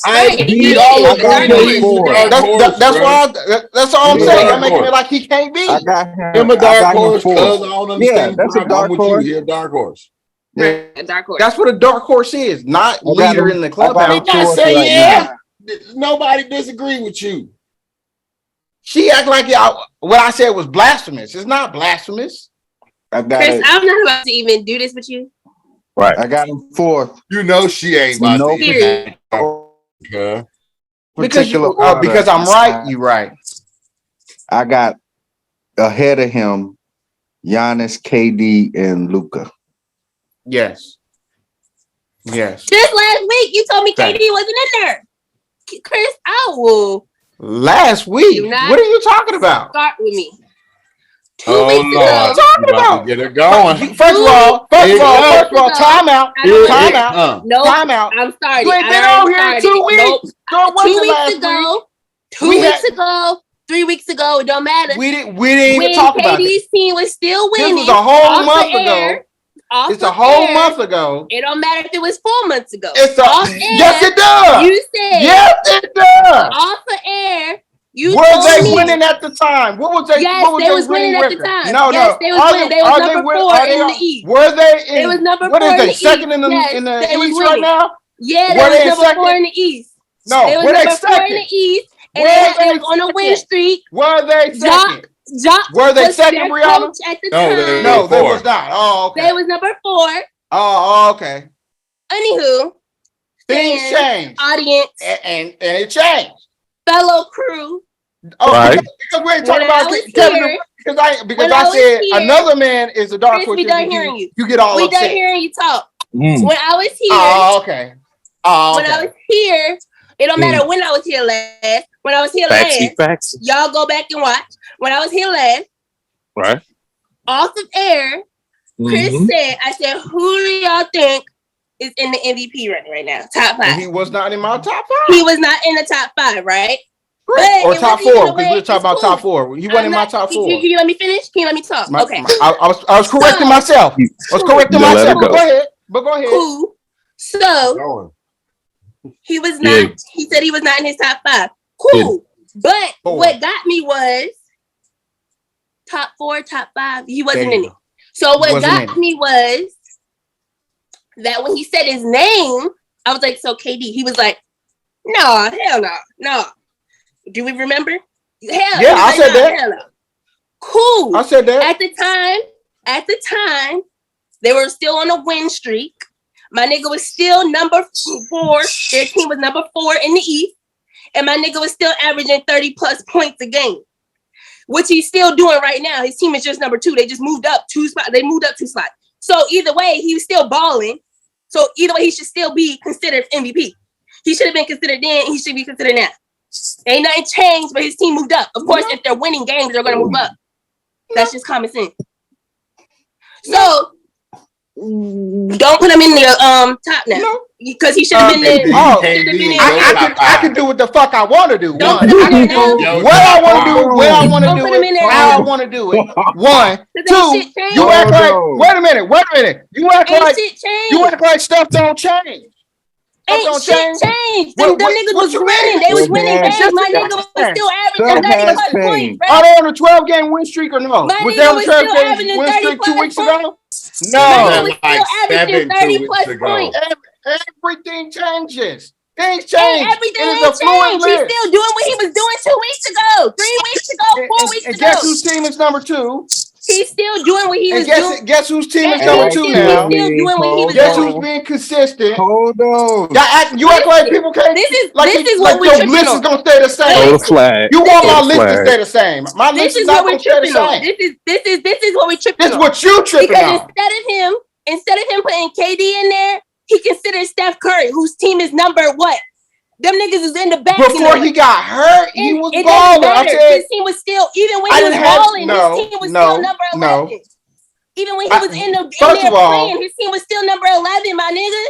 Right, I he beat is all a of dark them. horse. He's a Four. dark horse, That's bro. why. That's all I'm He's a saying. dark You're making it horse. like he can't be. I got Him a dark I got him horse, four. cuz I don't understand Yeah, the that's a problem. I'm dark with horse. you. He a dark horse. Yeah, A dark horse. that's what a dark horse is, not I got leader him- in the I got him clubhouse. Did not fourth say right yeah. Nobody disagree with you. She act like what I said was blasphemous. It's not blasphemous. I got Chris, it. I'm not about to even do this with you. Right. I got him fourth. You know she ain't about No to eat Period. that. Cuz. Particular order. Because I'm right, you right. I got ahead of him Giannis, KD, and Luca. Yes. Yes. Just last week, you told me Thanks. KD wasn't in there. Chris, I will Last week. Do not- What are you talking about? start with me. 2 Oh, weeks Lord. ago, What are you talking You about? to get her going. First of all, time out. I don't Time know. out. Nope, Time out. I'm starting. You ain't I been already on here in started. 2 weeks. Nope. So it 2 wasn't weeks last ago, week. 2 We weeks had- ago, 3 weeks ago, it don't matter. We didn't even When talk about it. KD's team was still This winning, was a whole off month the ago. air, off It's the a whole air, month ago. It don't matter if it was 4 months ago. Yes, it does. You said Yes, it does. off the air. You Were told they me, winning at the time? What was they? Yes, what was they their was winning at the record? time. No, Yes, no. they was Are winning. They was are number win- 4 are they in on- the East. Were they in? They was number What 4 is in they the second East. in the Yes, in the they was East right winning. now? Yeah, Were they was they in number 4 second? in the East. No, They was were they number 4 in the second? East, and Were they they was on a win second? streak. Were they second? Jock Were they was second, their Brianna? coach at the No, time. they No, were they four. was not. Oh, okay. They was number 4. Oh, okay. Anywho, Things fans, changed, audience, and it changed. fellow crew. Oh, Right. because we ain't When talking I about was Kevin here- Durant, because when I I was said here- another man is a dark Chris, horse. we done MVP. hearing you. You get all We upset. done hearing you talk. Mm. When I was here, Oh, okay. Oh, when I okay. was here, it don't matter when I was here last. When I was here Faxy, last, faxy. y'all go back and watch. When I was here last, Right. off of air, Chris Mhm. said, I said, who do y'all think is in the MVP running right now? Top 5. And he was not in my top 5. He was not in the top 5, right? Correct. But Or it top wasn't even 4, the because way- we were talking it's about cool. top 4. He wasn't in my top 4. Can you let me finish? Can you let me talk? Okay. I was correcting So- myself. I was correcting You let myself. it But go. go ahead. But go ahead. Cool. So Going. he was not, Yeah. he said he was not in his top 5. Cool. But 4. what got me was top 4, top 5. He wasn't There you in it. go. So what Wasn't in got it. me was that when he said his name, I was like, so KD. He was like, no, hell no, no. Do we remember? Hell, Yeah, he was I like, said "Nah, that. hell no." Cool. I said that. At the time, they were still on a win streak. My nigga was still number 4. Their team was number 4 in the East. And my nigga was still averaging 30 plus points a game, which he's still doing right now. His team is just number 2. They just moved up 2 spots. They moved up 2 spots. So either way, he was still balling. So either way, he should still be considered MVP. He should have been considered then. He should be considered now. Ain't nothing changed, but his team moved up. Of course, if they're winning games, they're going to move up. That's just common sense. So don't put him in the top now, No. because he should have been there. Oh, Should have been in I can do what the fuck I want to do. Don't One. put him in there now. Yo, What I want to do, where I want to Don't do put him in it, there how I now. want to do it. 1, 2, Cause ain't shit changed. you act like. Oh, no. Wait a minute. You act Ain't like shit changed. you act like stuff don't change. Stuff Ain't don't shit change. changed. What- Them what- niggas what was you winning. mean? They was It winning has games. My changed. nigga was still averaging Stuff 30 has plus points, changed. Are bro. they on a 12-game win streak or no? My Was nigga they on a was still 12-game averaging win 30 streak 2 plus weeks points. ago? My No. nigga was like still averaging 7 30 2 plus weeks ago. points. Everything changes. Things And change. everything It is ain't a fluid changed. He's list. still doing what he was doing 2 weeks ago, 3 weeks ago, 4 weeks And ago. guess whose team is number 2? He's still doing what he And was doing. guess whose team is And number he's 2 still- now? he's still doing what he was Guess doing. who's being consistent? Hold on. You act like people can't. This is like this you- is what like we're your tripping list is on. gonna stay the Throw same. the flag. You want my Throw the list to flag. stay the same. My This list is is what not we're gonna stay the tripping on. same. This is what we're tripping This is on. what you tripping Because on. instead of him putting KD in there, he considered Steph Curry, whose team is number what? Them niggas is in the back. Before he got hurt, he was it balling. doesn't I matter. said His team was still, even when I he was didn't have- balling, no, his team was no, still number 11. no. Even when he was in First there of all- playing, his team was still number 11, my nigga.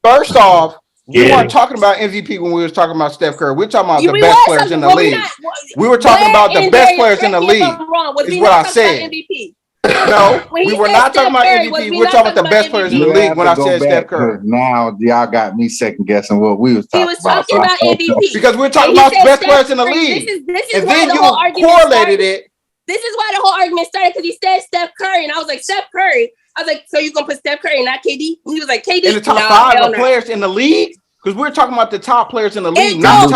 first off, We weren't talking about MVP when we was talking about Steph Curry. We're talking about the best players in the league. We were talking about the best players in the league. Is what I said. No, we were not talking about MVP. We're talking about the best players in the league when I said Steph Curry. Now y'all got me second guessing what we was talking about. He was talking about MVP. Because we're talking about the best players in the league. And then you correlated it. This is why the whole argument started, because he said Steph Curry. And I was like, Steph Curry. I was like, so you're going to put Steph Curry and not KD? And he was like, KD. In the top 5 of players in the league? Because we're talking about the top players in the league, not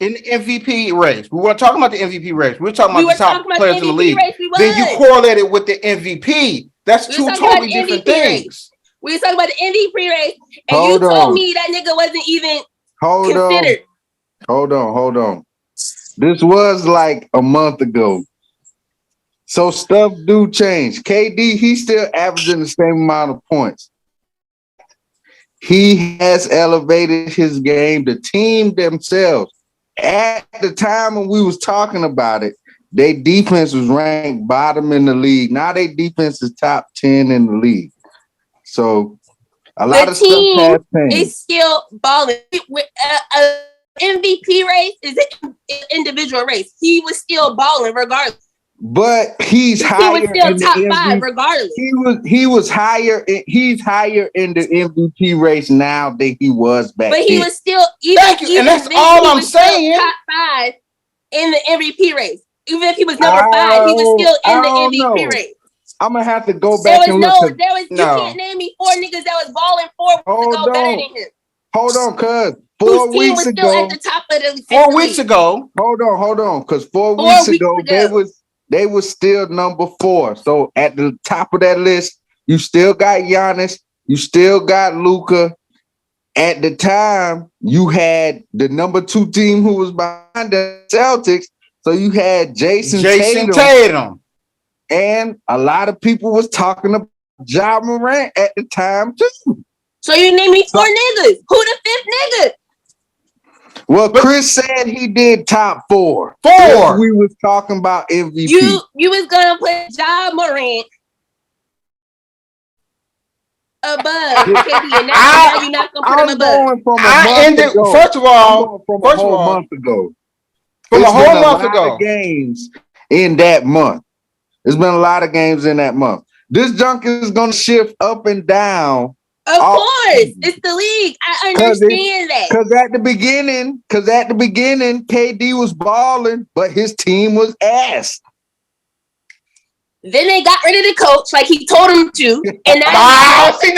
in the MVP race. We weren't talking about the MVP race. We were talking about the top players in the league. Then you correlated with the MVP. That's two totally different things. We were talking about the MVP race, and you told me that nigga wasn't even considered. Hold on. This was like a month ago. So stuff do change. KD, he's still averaging the same amount of points. He has elevated his game. The team themselves, at the time when we was talking about it, their defense was ranked bottom in the league. Now their defense is top 10 in the league. So a lot of stuff has changed. Is still balling. MVP race is an individual race. He was still balling regardless. But he's higher. He was still top 5 regardless. He was higher. He's higher in the MVP race now than he was back then. But he was still and that's all I'm saying. Top 5 in the MVP race. Even if he was number 5, he was still in the MVP race. I'm gonna have to go back and look. You can't name me 4 niggas that was balling 4 weeks ago better than him. Hold on, cuz 4 weeks ago. Still at the top of the 4 weeks ago. Hold on, because 4 weeks ago they was still number 4. So at the top of that list, you still got Giannis, you still got Luka. At the time, you had the number 2 team who was behind the Celtics. So you had Jason Tatum. And a lot of people was talking about Ja Morant at the time too. So you named me 4 niggas. Who the 5th nigga? Well, Chris said he did top 4. We was talking about MVP. You was gonna put Ja Morant above KD, and now you're not gonna put him above. First of all, from a whole month ago. Games in that month. There's been a lot of games in that month. This junk is gonna shift up and down. Of course, it's the league. I understand that. Because at the beginning, KD was balling, but his team was ass. Then they got rid of the coach, like he told him to, and now he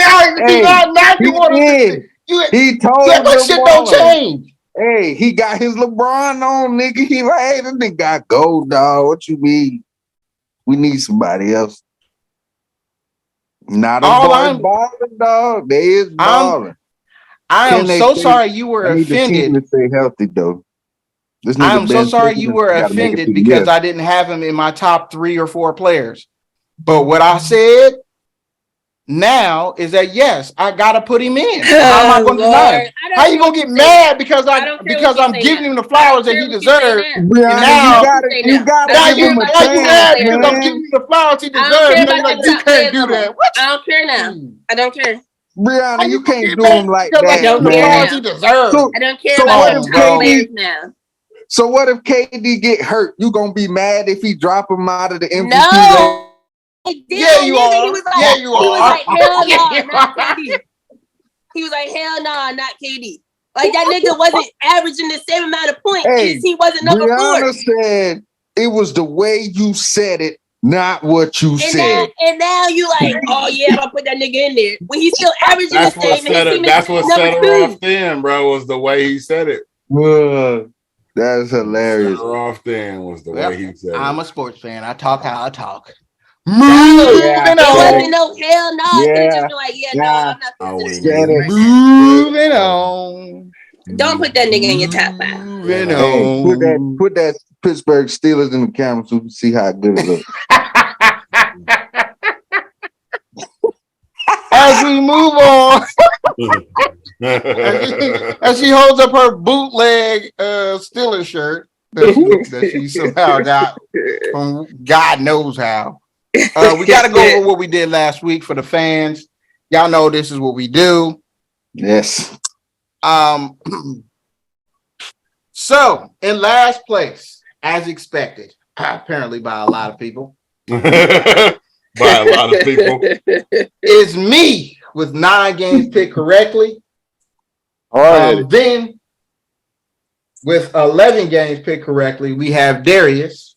told him that shit don't change. Hey, he got his LeBron on, nigga. He like, hey, this nigga got gold, dog. What you mean? We need somebody else. Not a balling, dog. They is balling. I am so sorry you were offended. To stay healthy, though. I am so sorry you were offended because I didn't have him in my top 3 or 4 players. But what I said now is that yes, I gotta put him in. How am I going to deny him? How you gonna get mad because I'm giving him the flowers that he deserves? Now you gotta give him a chance, because I'm giving him the flowers he deserves. You can't do that. What? I don't care now. I don't care. Brianna, you can't do him like that. I don't care. I don't care about players now. So what if KD get hurt? You gonna be mad if he drop him out of the MVP? No. Yeah, you are. He was like, hell no, not KD. He was like, hell no, not KD. Like that nigga wasn't averaging the same amount of points because he wasn't number 4. Brianna said it was the way you said it, not what you said. And now you like, oh yeah, I'm gonna put that nigga in there. When he's still averaging the same. That's what set her off then, bro, was the way he said it. That's hilarious. Set her off then was the way he said it. I'm a sports fan. I talk how I talk. Moving on. Wasn't no hell no. Yeah. Like, no, I'm not considering it. Moving on. Don't put that nigga in your top 5. Moving on. Put that Pittsburgh Steelers in the camera so we can see how good it looks. As we move on, as she holds up her bootleg Steelers shirt that she somehow got from God knows how. We got to go over what we did last week for the fans. Y'all know this is what we do. Yes. So in last place, as expected, apparently by a lot of people, By a lot of people. is me with 9 games picked correctly. Then with 11 games picked correctly, we have Darius.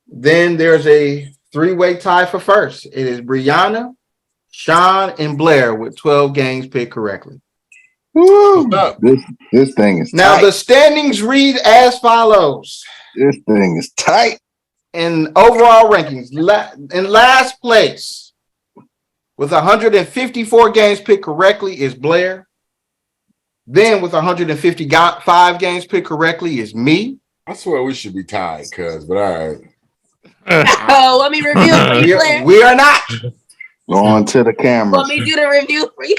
Then there's a 3-way tie for first. It is Brianna, Sean, and Blair with 12 games picked correctly. Woo. This thing is Now tight. the standings read as follows. This thing is tight. In overall rankings, in last place with 154 games picked correctly is Blair. Then with 155 games picked correctly is me. I swear we should be tied, cuz, but all right. Oh, let me review it for you, Blair. We are not. Going to the cameras. Want me to do the review for you?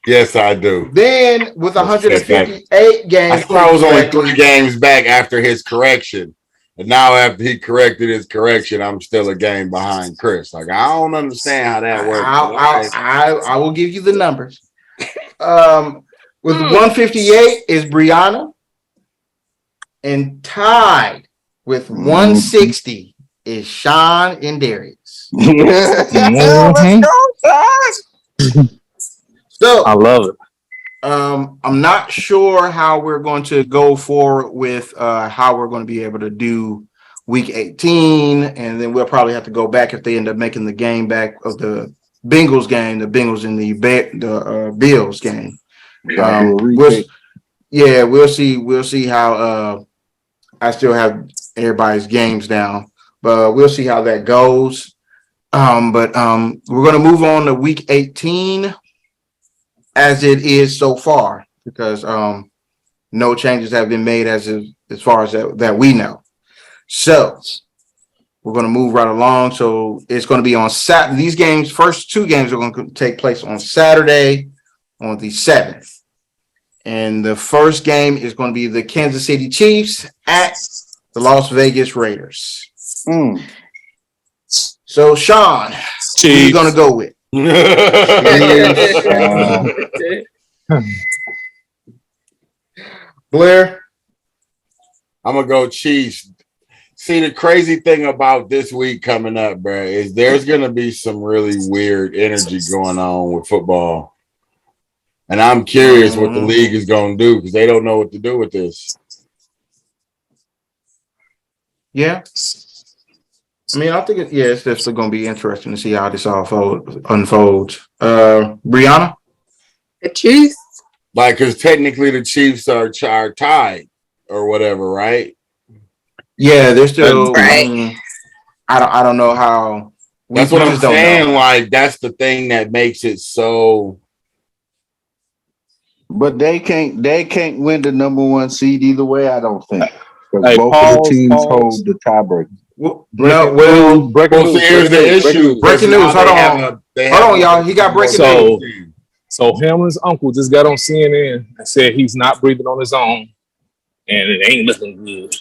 Yes, I do. Then with 158 games, I swear I was only 3 games back after his correction. And now after he corrected his correction, I'm still a game behind Chris. Like, I don't understand how that works. I will give you the numbers. With 158 is Brianna. And tied with 160 is Sean and Darius. Let's go, guys. So I love it. I'm not sure how we're going to go forward with how we're going to be able to do week 18, and then we'll probably have to go back if they end up making the game back of the Bengals game, the Bengals in the Bills game. We'll see. We'll see how. I still have everybody's games down, but we'll see how that goes. But we're going to move on to week 18 as it is so far, because no changes have been made as far as that we know. So we're going to move right along. So it's going to be on Saturday. These games, first 2 games are going to take place on Saturday on the 7th. And the first game is going to be the Kansas City Chiefs at the Las Vegas Raiders. So, Sean, who are you going to go with? Blair? I'm going to go Chiefs. See, the crazy thing about this week coming up, bro, is there's going to be some really weird energy going on with football. And I'm curious what the league is going to do, because they don't know what to do with this. Yeah. I mean, I think it's definitely going to be interesting to see how this all unfolds. Brianna? The Chiefs. Like, because technically the Chiefs are tied or whatever, right? Yeah, they're still. Right. I don't know how. That's what I'm saying. Like, that's the thing that makes it so. But they can't win the number 1 seed either way, I don't think. Hey, both of the teams hold the tiebreaker. Breaking news. Here's the issue. Breaking news. Hold on, y'all. He got breaking news. So Hamlin's uncle just got on CNN and said he's not breathing on his own, and it ain't looking good.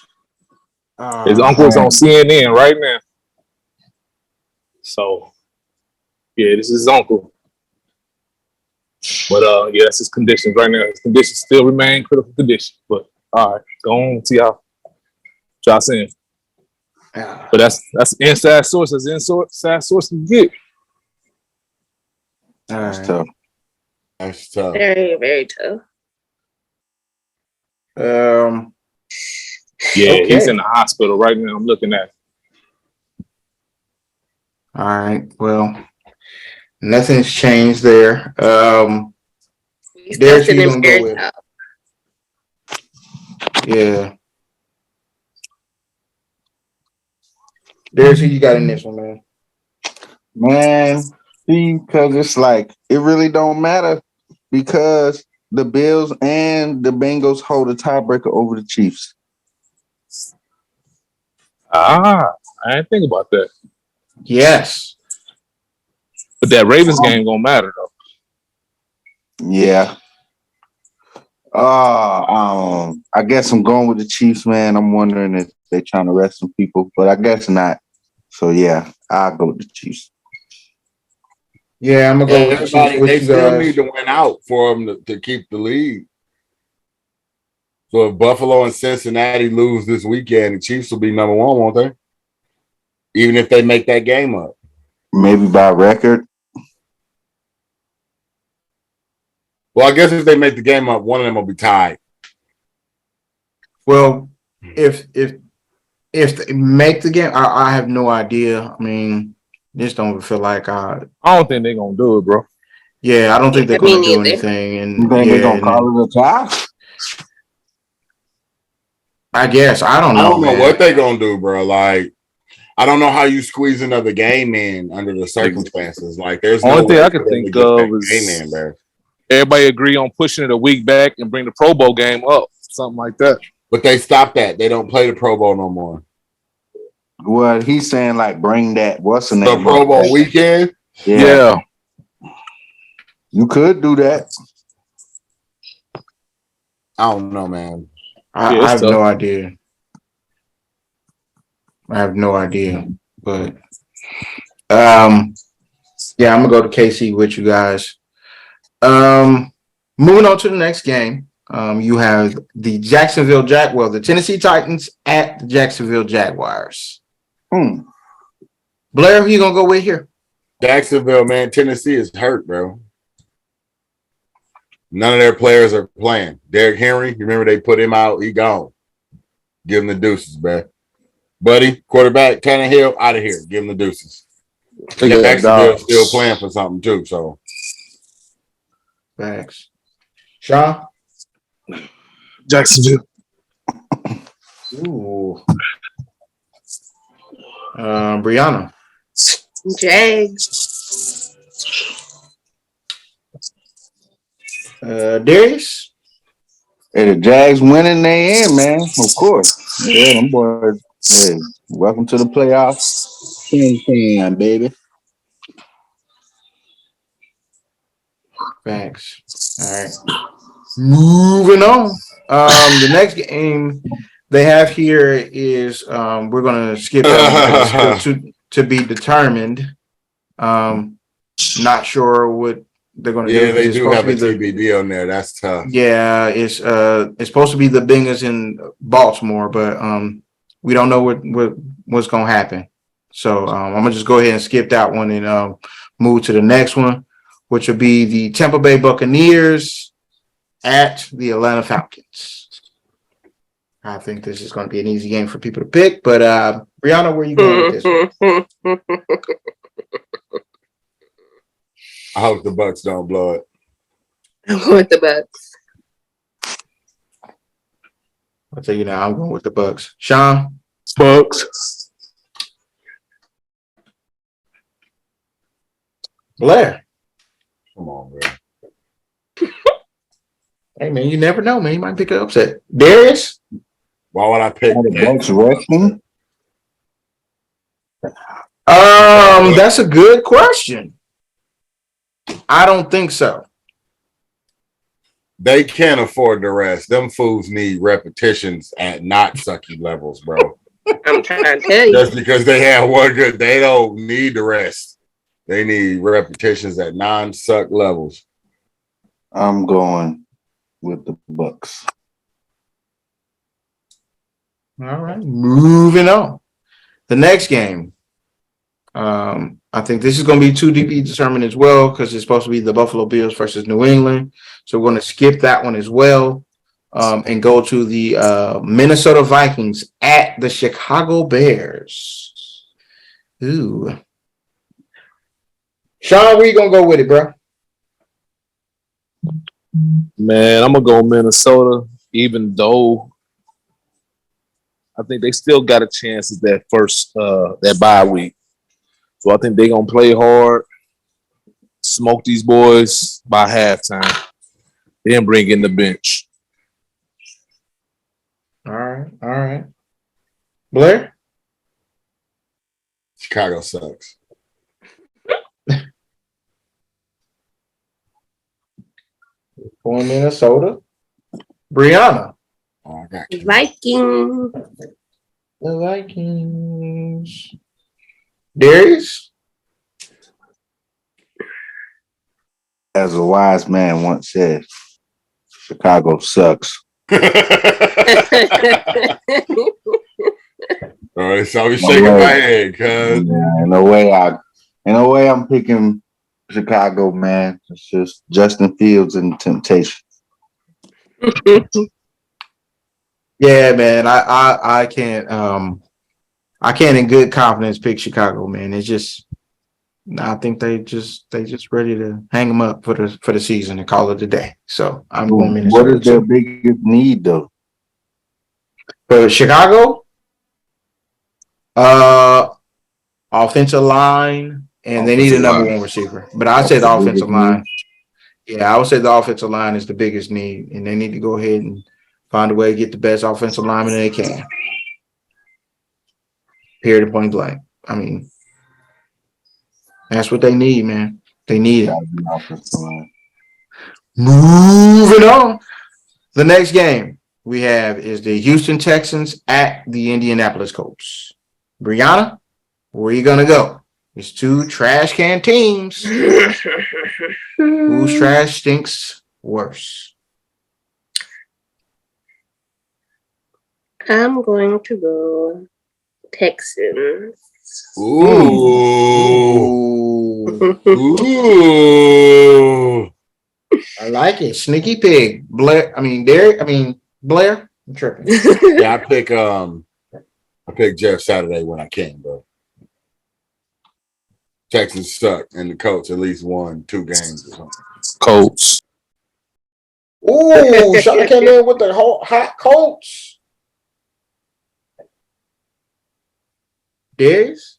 His uncle is on CNN right now. So, yeah, this is his uncle. But yeah, that's his conditions right now. His conditions still remain critical condition. But all right, go on to y'all saying. But that's inside source. That's inside source to get. That's tough. That's tough. Very, very tough. Yeah, okay. He's in the hospital right now. I'm looking at. All right. Well, nothing's changed there. There's who you gonna go with. Yeah. There's who you got in this one, man. Man, see, because it's like it really don't matter, because the Bills and the Bengals hold a tiebreaker over the Chiefs. I didn't think about that. Yes. But that Ravens game gonna matter though. Yeah. I guess I'm going with the Chiefs, man. I'm wondering if they're trying to rest some people, but I guess not. So yeah, I'll go with the Chiefs. Yeah, I'm gonna go with the Chiefs Everybody, with they you still need guys. to win out for them to keep the lead. So if Buffalo and Cincinnati lose this weekend, the Chiefs will be number one, won't they? Even if they make that game up. Maybe by record. Well, I guess if they make the game up, one of them will be tied. Well, if they make the game, I have no idea. I mean, just don't feel like I don't think they're gonna do it, bro. yeah, I don't think they're Me gonna do neither. anything. You And think they're yeah, gonna call it a tie? I guess I don't I know, don't know man. what they're gonna do, bro. Like, I don't know how you squeeze another game in under the circumstances. Like, there's no Only thing way I for can them to think get of that game is in, bro. everybody agree on pushing it a week back and bring the Pro Bowl game up, something like that. But they stopped that. They don't play the Pro Bowl no more. Well, he's saying like bring that. What's the The name? Pro of Bowl that? weekend. Yeah. You could do that. I don't know, man. I, Yeah, I it's have tough. no idea. I have no idea. But yeah, I'm gonna go to KC with you guys. Moving on to the next game. You have the the Tennessee Titans at the Jacksonville Jaguars. Blair, who you gonna go with here? Jacksonville, man. Tennessee is hurt, bro. None of their players are playing. Derrick Henry, you remember they put him out? He gone. Give him the deuces, man. Buddy, quarterback, Tannehill, out of here. Give him the deuces. Jacksonville still playing for something too. So Thanks. Sean? Jacksonville. Ooh. Brianna. Jags. Darius? Hey, the Jags winning they in, man. Of course. Yeah, them boys. Hey, welcome to the playoffs. Fan, baby. Thanks. All right. Moving on. The next game they have here is we're gonna skip that one because it's to be determined. Not sure what they're gonna do. yeah, they It's do supposed have to a be TBD on there. That's tough. yeah, it's supposed to be the Bengals in Baltimore, but we don't know what's gonna happen. So I'm gonna just go ahead and skip that one and move to the next one, which will be the Tampa Bay Buccaneers at the Atlanta Falcons. I think this is going to be an easy game for people to pick, but Brianna, where are you going with this one? I hope the Bucks don't blow it. I'm going with the Bucks. I'll tell you now, I'm going with the Bucks. Sean? Bucks. Blair? Come on, bro. Hey, man, you never know, man. You might pick an upset. Darius? Why would I pick Are the Bucks resting? That's a good question. I don't think so. They can't afford the rest. Them fools need repetitions at not sucky levels, bro. I'm trying to tell you. Just because they have one good, they don't need the rest. They need repetitions at non-suck levels. I'm going with the Bucks. All right, moving on. The next game. I think this is going to be 2 DP determined as well because it's supposed to be the Buffalo Bills versus New England. So we're going to skip that one as well and go to the Minnesota Vikings at the Chicago Bears. Ooh. Sean, where you going to go with it, bro? Man, I'm gonna go Minnesota, even though I think they still got a chance at that first that bye week. So I think they're gonna play hard, smoke these boys by halftime, then bring in the bench. All right. Blair? Chicago sucks. Going Minnesota. Brianna? Oh, I got Vikings. The Vikings. Darius? As a wise man once said, Chicago sucks. All right, so I'm No shaking way. my head, cuz. Yeah, in a way, I'm picking Chicago, man. It's just Justin Fields and Temptation. Yeah, man. I can't I can't in good confidence pick Chicago, man. It's just I think they just ready to hang them up for the season and call it a day. So I'm going What Minnesota is their too. biggest need, though? For Chicago, uh offensive line, and they need a Offensive number line. one receiver. But I That's say the the biggest offensive need. line. Yeah, I would say the offensive line is the biggest need, and they need to go ahead and find a way to get the best offensive lineman they can. Period, point blank. I mean, that's what they need, man. They need it. Gotta be offensive line. Moving on. The next game we have is the Houston Texans at the Indianapolis Colts. Brianna, where are you gonna go? It's two trash can teams. Whose trash stinks worse? I'm going to go Texans. Ooh. Ooh. Ooh. I like it. Sneaky pig. Blair. Blair. I'm tripping. Yeah, I pick Jeff Saturday when I can, bro. Texans suck, and the Colts at least won 2 games or something. Colts. Ooh, Sean came in with the whole hot Colts. Darius?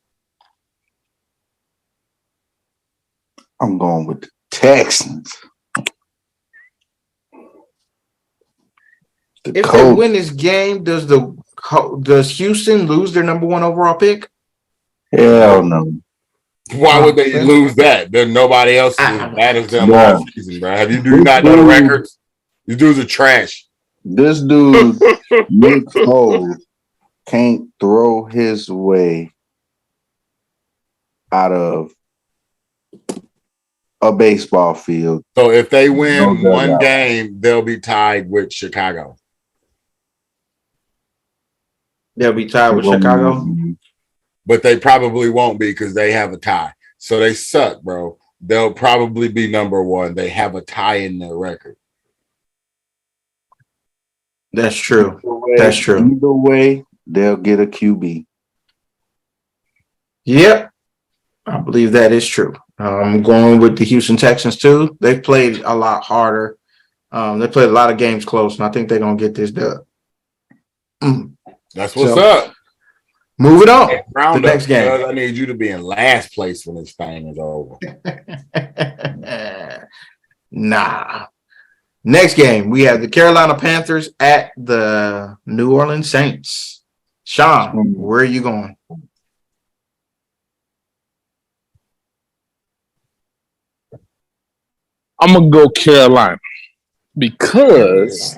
I'm going with the Texans. The If they win this game, does Houston lose their number one overall pick? Hell no. Why would they lose that? There's nobody else as bad as them all season, bro. Have you not done the records? These dudes are trash. This dude, Nick Foles, can't throw his way out of a baseball field. So if they win No one doubt. game, they'll be tied with Chicago. They'll be tied with Chicago. But they probably won't be because they have a tie. So they suck, bro. They'll probably be number one. They have a tie in their record. That's true. That's true. Either way, they'll get a QB. Yep. I believe that is true. I'm going with the Houston Texans too. They've played a lot harder. They played a lot of games close, and I think they're going to get this dub. That's what's up. Moving on. The next game. I need you to be in last place when this thing is over. Nah. Next game, we have the Carolina Panthers at the New Orleans Saints. Sean, where are you going? I'm gonna go Carolina because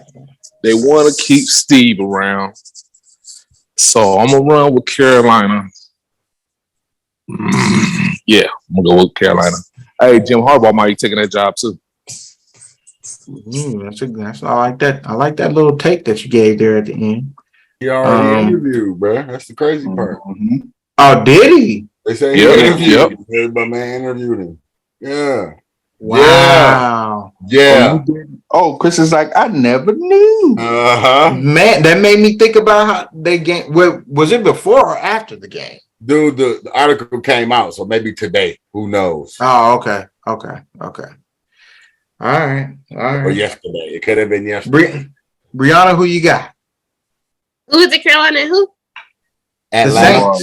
they want to keep Steve around. So I'm gonna run with Carolina. Yeah, I'm gonna go with Carolina. Hey, Jim Harbaugh might be taking that job too. That's I like that. I like that little take that you gave there at the end. He already interviewed, bro. That's the crazy part. Oh, did he? They say he interviewed. My man interviewed him. Yeah. Wow. Yeah. Oh, Chris is like, I never knew. Man, that made me think about how they game. Was it before or after the game? Dude, the article came out, so maybe today. Who knows? Oh, okay. All right. Or yesterday. It could have been yesterday. Brianna, who you got? Who's the Carolina and who? Atlanta.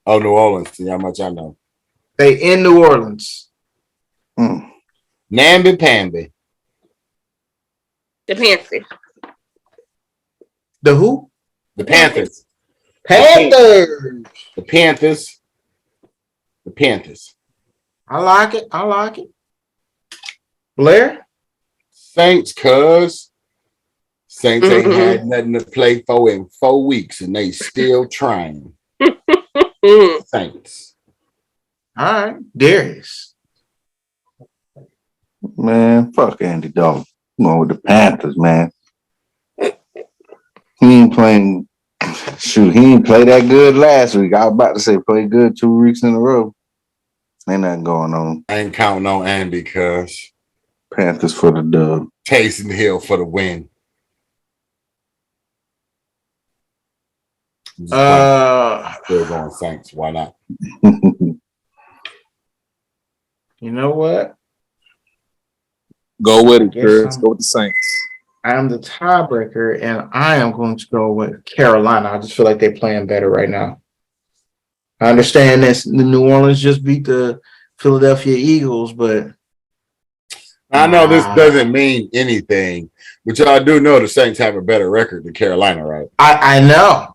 Oh, New Orleans. See how much I know. They in New Orleans. Namby Pamby. The Panthers. The who? The Panthers. Panthers. The Panthers. The Panthers. I like it. Blair? Saints, cuz. Saints ain't had nothing to play for in 4 weeks, and they still trying. Saints. All right. Darius. Man, fuck Andy Dalton. I'm going with the Panthers, man. He ain't playing. Shoot, he ain't play that good last week. I was about to say play good 2 weeks in a row. Ain't nothing going on. I ain't counting on Andy, cuz. Panthers for the dub. Taysom Hill for the win. Still going Saints. Why not? You know what? Go with it, Guess Chris. I'm- Go with the Saints. I am the tiebreaker, and I am going to go with Carolina. I just feel like they're playing better right now. I understand that the New Orleans just beat the Philadelphia Eagles, but I know this doesn't mean anything, but y'all do know the Saints have a better record than Carolina, right? I know.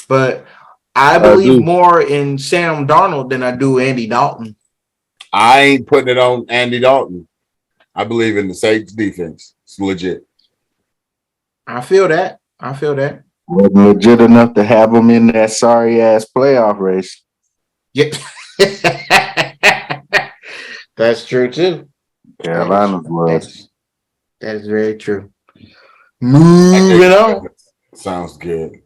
But I believe more in Sam Darnold than I do Andy Dalton. I ain't putting it on Andy Dalton. I believe in the Saints defense. It's legit. I feel that. Wasn't legit enough to have them in that sorry ass playoff race. Yeah. That's true too. Carolina's was. That is very true. Moving on. Sounds good.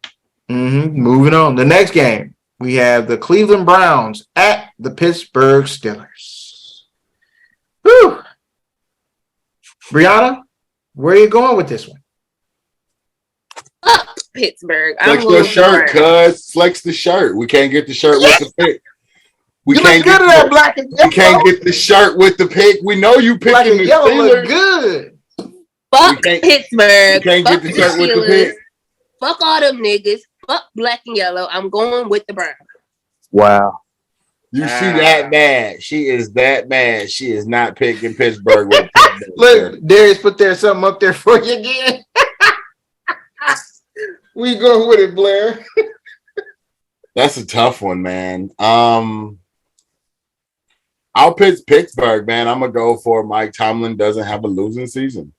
Moving on. The next game, we have the Cleveland Browns at the Pittsburgh Steelers. Whew. Brianna, where are you going with this one? Fuck Pittsburgh. Flex your shirt, cuz. Flex the shirt. We can't get the shirt with the pick. We can't get that black and yellow. We can't get the shirt with the pick. We know you picking Black and the yellow Steelers. look good. Fuck Pittsburgh. You can't Fuck get the shirt with the pick. Fuck all them niggas. Fuck black and yellow. I'm going with the Browns. Wow. You see that mad. She is that mad. She is not picking Pittsburgh with Look, Darius put there something up there for you again. We going with it, Blair. That's a tough one, man. I'll pick Pittsburgh, man. I'm gonna go for Mike Tomlin doesn't have a losing season.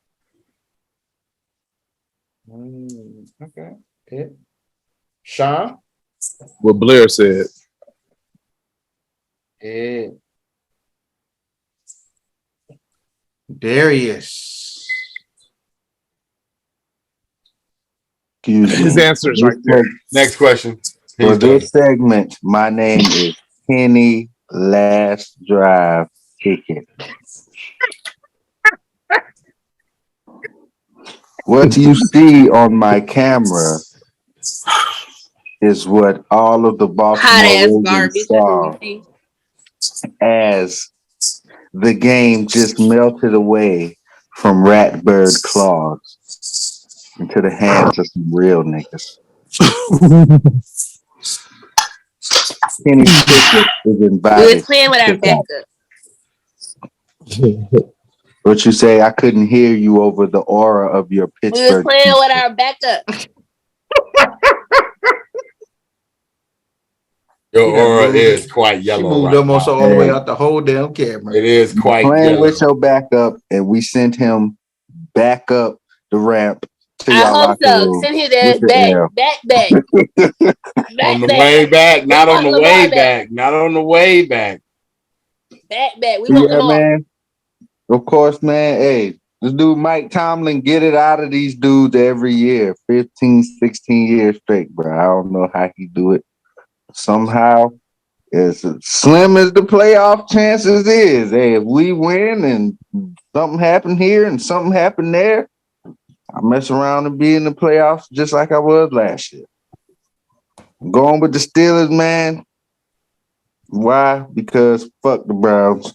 Okay. Pitt. Sean? What Blair said. Yeah. Darius. His answer is right there. Next question. For this segment, my name is Kenny Last Drive Ticket. What you see on my camera is what all of the Baltimore Ravens saw as the game just melted away from Ratbird claws into the hands of some real niggas. Kenny Pickett is invited. We was playing with our backup. What you say? I couldn't hear you over the aura of your We was Pittsburgh. playing with our backup. Your aura is quite She yellow. moved right almost now. all the way out the whole damn camera. It is quite Playing yellow. with your backup, and we sent him back up the ramp to I your hope locker so. room. Send his ass with the back. L. Back. On the way back, not on the Lamar way back. back, not on the way back. Back. We want Yeah, them all. man. Of course, man. Hey, this dude Mike Tomlin get it out of these dudes every year, 15, 16 years straight, bro. I don't know how he do it. Somehow, as slim as the playoff chances is, hey, if we win and something happened here and something happened there, I mess around and be in the playoffs just like I was last year. I'm going with the Steelers, man. Why? Because fuck the Browns.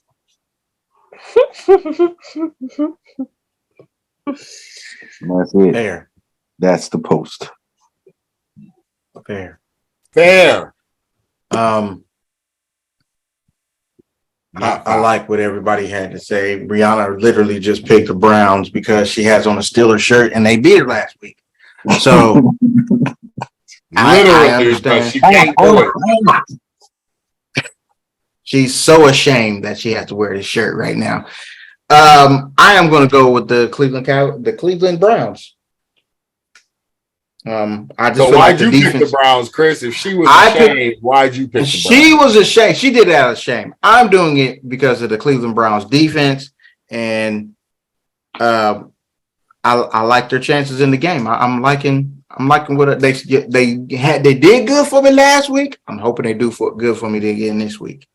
That's it. Fair. That's the post. Fair. I like what everybody had to say. Brianna literally just picked the Browns because she has on a Steelers shirt and they beat her last week. So I understand. She can't do it. She's so ashamed that she has to wear this shirt right now. I am going to go with the Cleveland Browns. I just So feel why'd like you pick the Browns, Chris? If she was ashamed, why'd you pick the Browns? She was ashamed. She did it out of shame. I'm doing it because of the Cleveland Browns defense. and I like their chances in the game. I'm liking what they had. They did good for me last week. I'm hoping they do good for me again this week.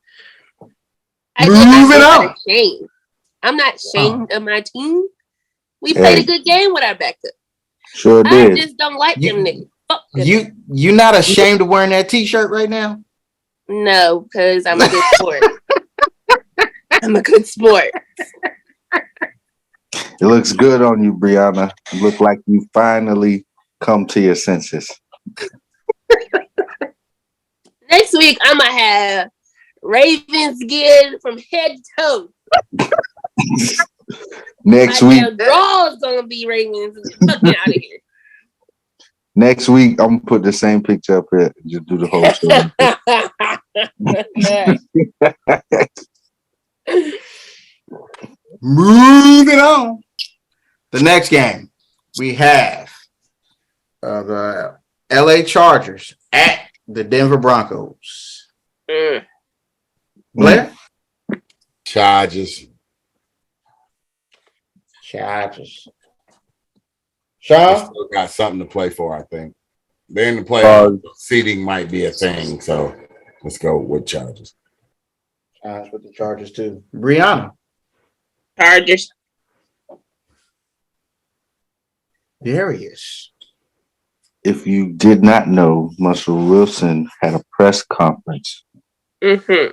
Moving on. I'm not ashamed of my team. We played a good game with our backup. Sure did. I just don't like them niggas. Fuck them. You not ashamed of wearing that t-shirt right now? No, because I'm a good sport. I'm a good sport. It looks good on you, Brianna. You look like you finally come to your senses. Next week, I'm going to have Ravens gear from head to toe. Next week, draw's going to be Ravens. Fuck me out of here. Next week, I'm going to put the same picture up here and just do the whole show. Moving on. The next game, we have the LA Chargers at the Denver Broncos. Blair? Chargers. Sean? Still got something to play for, I think. They're in the playoffs. Seeding might be a thing, so let's go with Chargers. With the Chargers too. Brianna? Chargers. Darius. If you did not know, Russell Wilson had a press conference. Mm-hmm.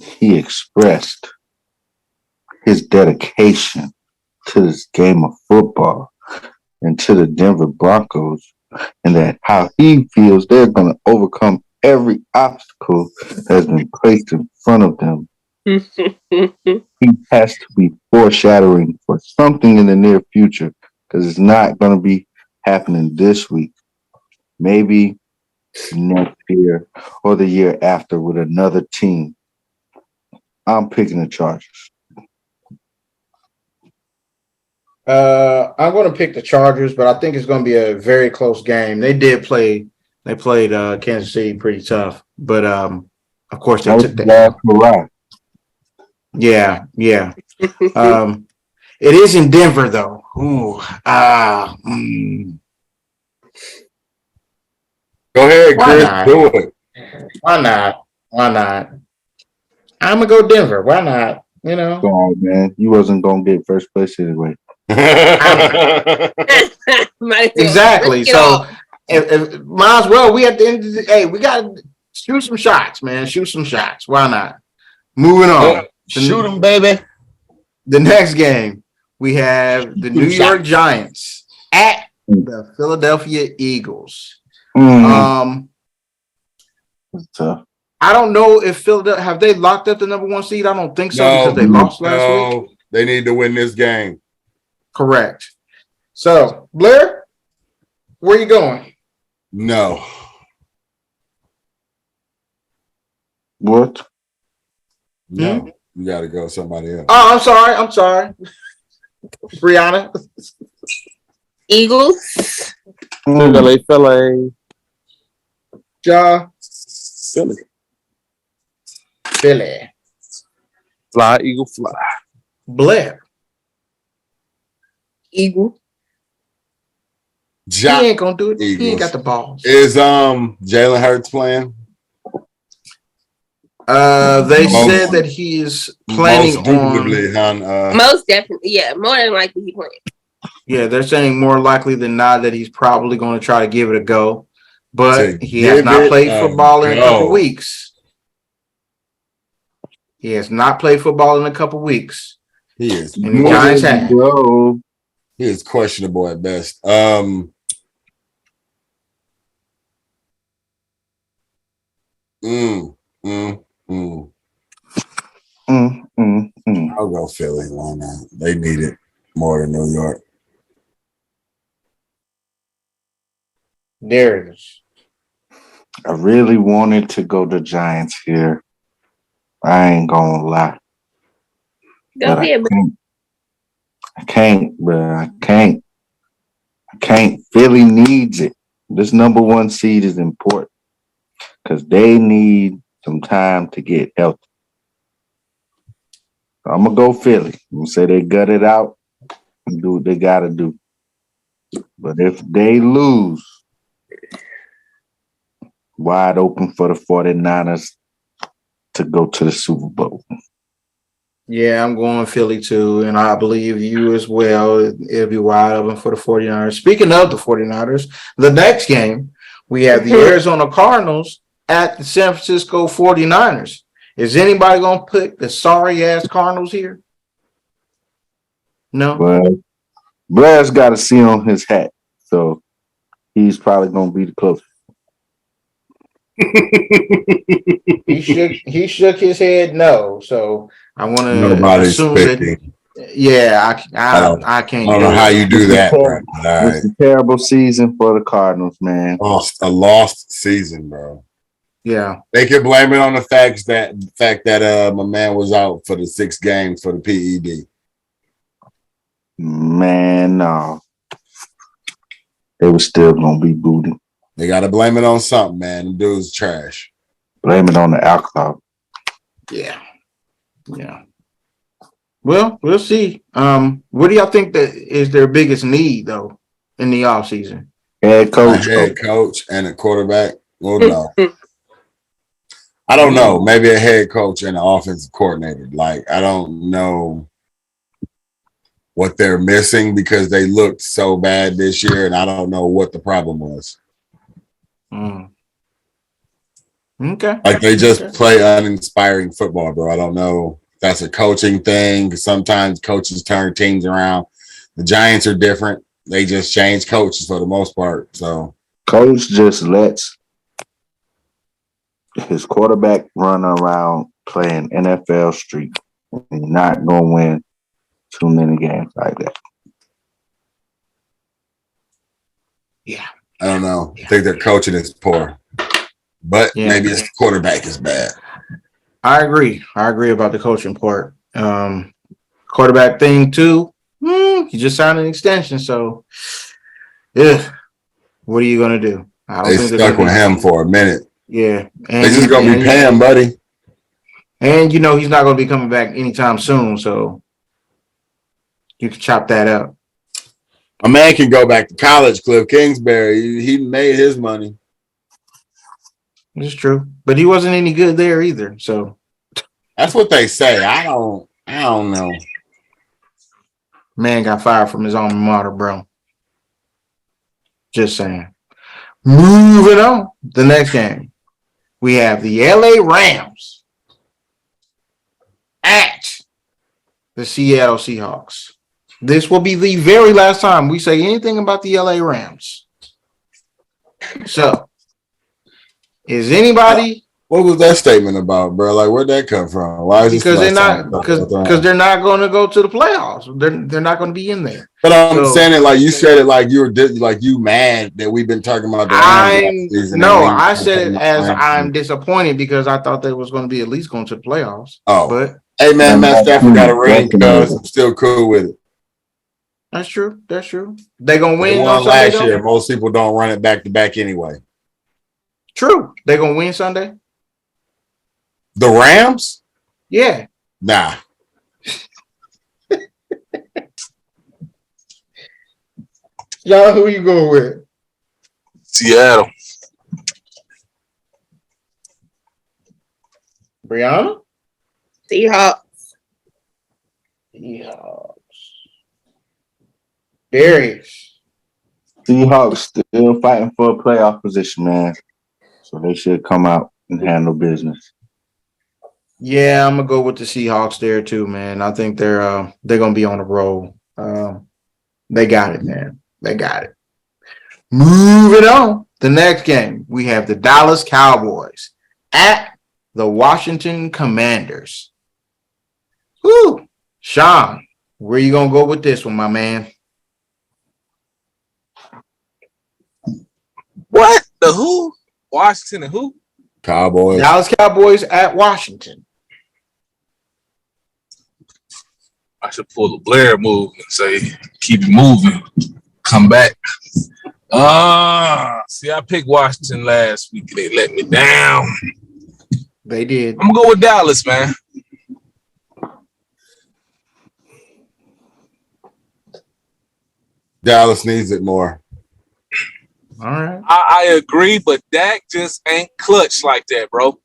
He expressed his dedication to this game of football and to the Denver Broncos, and that how he feels they're going to overcome every obstacle that has been placed in front of them. He has to be foreshadowing for something in the near future, because it's not going to be happening this week. Maybe next year or the year after with another team. I'm picking the Chargers. I'm going to pick the Chargers, but I think it's going to be a very close game. They played Kansas City pretty tough, but of course they took that. Yeah. It is in Denver though. Go ahead, Chris. Do it. Why not? I'm gonna go Denver. Why not? You know. Come on, man. You wasn't gonna get first place anyway. Exactly. So if might as well. We at the end of the day, we gotta shoot some shots, man. Shoot some shots. Why not? Moving on. Shoot them, baby. The next game, we have the New York Giants at the Philadelphia Eagles. That's tough. I don't know if Philadelphia have they locked up the number 1 seed. I don't think so because they lost last week. They need to win this game. Correct. So, Blair, where you going? No. What? No. You got to go somebody else. Oh, I'm sorry. Brianna. Eagles. Philly. Ja. Philly. Fly, Eagle, fly. Blair. Eagle. He ain't gonna do it. Eagles. He ain't got the balls. Is Jalen Hurts playing? They said that he is planning on most definitely, yeah, more than likely he playing. Yeah, they're saying more likely than not that he's probably going to try to give it a go, but he has not played football in a couple weeks. He has not played football in a couple weeks. He is. And the Giants have. He is questionable at best. I'll go Philly. Why not? They need it more than New York. There it is. I really wanted to go to Giants here. I ain't gonna lie. Go ahead. I can't, bro. I can't. Philly needs it. This number 1 seed is important because they need some time to get healthy. I'm gonna go Philly. I'm gonna say they gut it out and do what they gotta do. But if they lose, wide open for the 49ers to go to the Super Bowl. Yeah, I'm going Philly too, and I believe you as well. It'll be wide open for the 49ers. Speaking of the 49ers, the next game, we have the Arizona Cardinals at the San Francisco 49ers. Is anybody going to pick the sorry-ass Cardinals here? No? Well, Brad's got a C on his hat, so he's probably going to be the closest. He shook his head no, so I want to Nobody's assume picking. that. Yeah, I can't. I don't know how you do that, bro. It's a terrible season for the Cardinals, man. A lost season, bro. Yeah, They could blame it on the fact that my man was out for the 6 games for the PED. Man, no. They were still going to be booted. They got to blame it on something, man. Them dudes trash. Blame it on the alcohol. yeah. Well, we'll see. What do y'all think that is their biggest need though in the offseason? Head coach. A head coach and a quarterback. Well, no. I don't know. Maybe a head coach and an offensive coordinator. Like, I don't know what they're missing because they looked so bad this year, and I don't know what the problem was. Okay. Like, they just play uninspiring football, bro. I don't know if that's a coaching thing. Sometimes coaches turn teams around. The Giants are different. They just change coaches for the most part. So Coach just lets his quarterback run around playing NFL street. You're not going to win too many games like that. Yeah. I don't know. I think their coaching is poor. But maybe his quarterback is bad. I agree about the coaching part. Quarterback thing too. He just signed an extension, so yeah. What are you gonna do? I don't They think stuck with him for a minute. Yeah, and they just gonna be paying, buddy. And he's not gonna be coming back anytime soon, so you can chop that up. A man can go back to college. Cliff Kingsbury, he made his money. It's true, but he wasn't any good there either. So that's what they say. I don't know. Man got fired from his alma mater, bro. Just saying. Moving on. The next game, we have the LA Rams at the Seattle Seahawks. This will be the very last time we say anything about the LA Rams. So, is anybody? What was that statement about, bro? Like, where'd that come from? Why is because they're not because they're not going to go to the playoffs. They're not going to be in there. But I'm saying it like you said it like you were like you mad that we've been talking about the Rams. I said it as I'm disappointed because I thought they was going to be at least going to the playoffs. Oh, but hey man, Matt Stafford got a ring, cuz I'm still cool with it. That's true. They're gonna win. They won last year. Most people don't run it back to back anyway. True. They're gonna win Sunday. The Rams? Yeah. Nah. Y'all, who you going with? Seattle. Brianna? Seahawks. Darius. Seahawks still fighting for a playoff position, man. So they should come out and handle business. Yeah, I'm gonna go with the Seahawks there too, man. I think they're gonna be on a roll. They got it, man. They got it. Moving on. The next game, we have the Dallas Cowboys at the Washington Commanders. Woo! Sean, where you gonna go with this one, my man? What? The who? Washington and who? Cowboys. Dallas Cowboys at Washington. I should pull a Blair move and say, keep it moving. Come back. See, I picked Washington last week and they let me down. They did. I'm gonna go with Dallas, man. Dallas needs it more. All right. I agree, but Dak just ain't clutch like that, bro.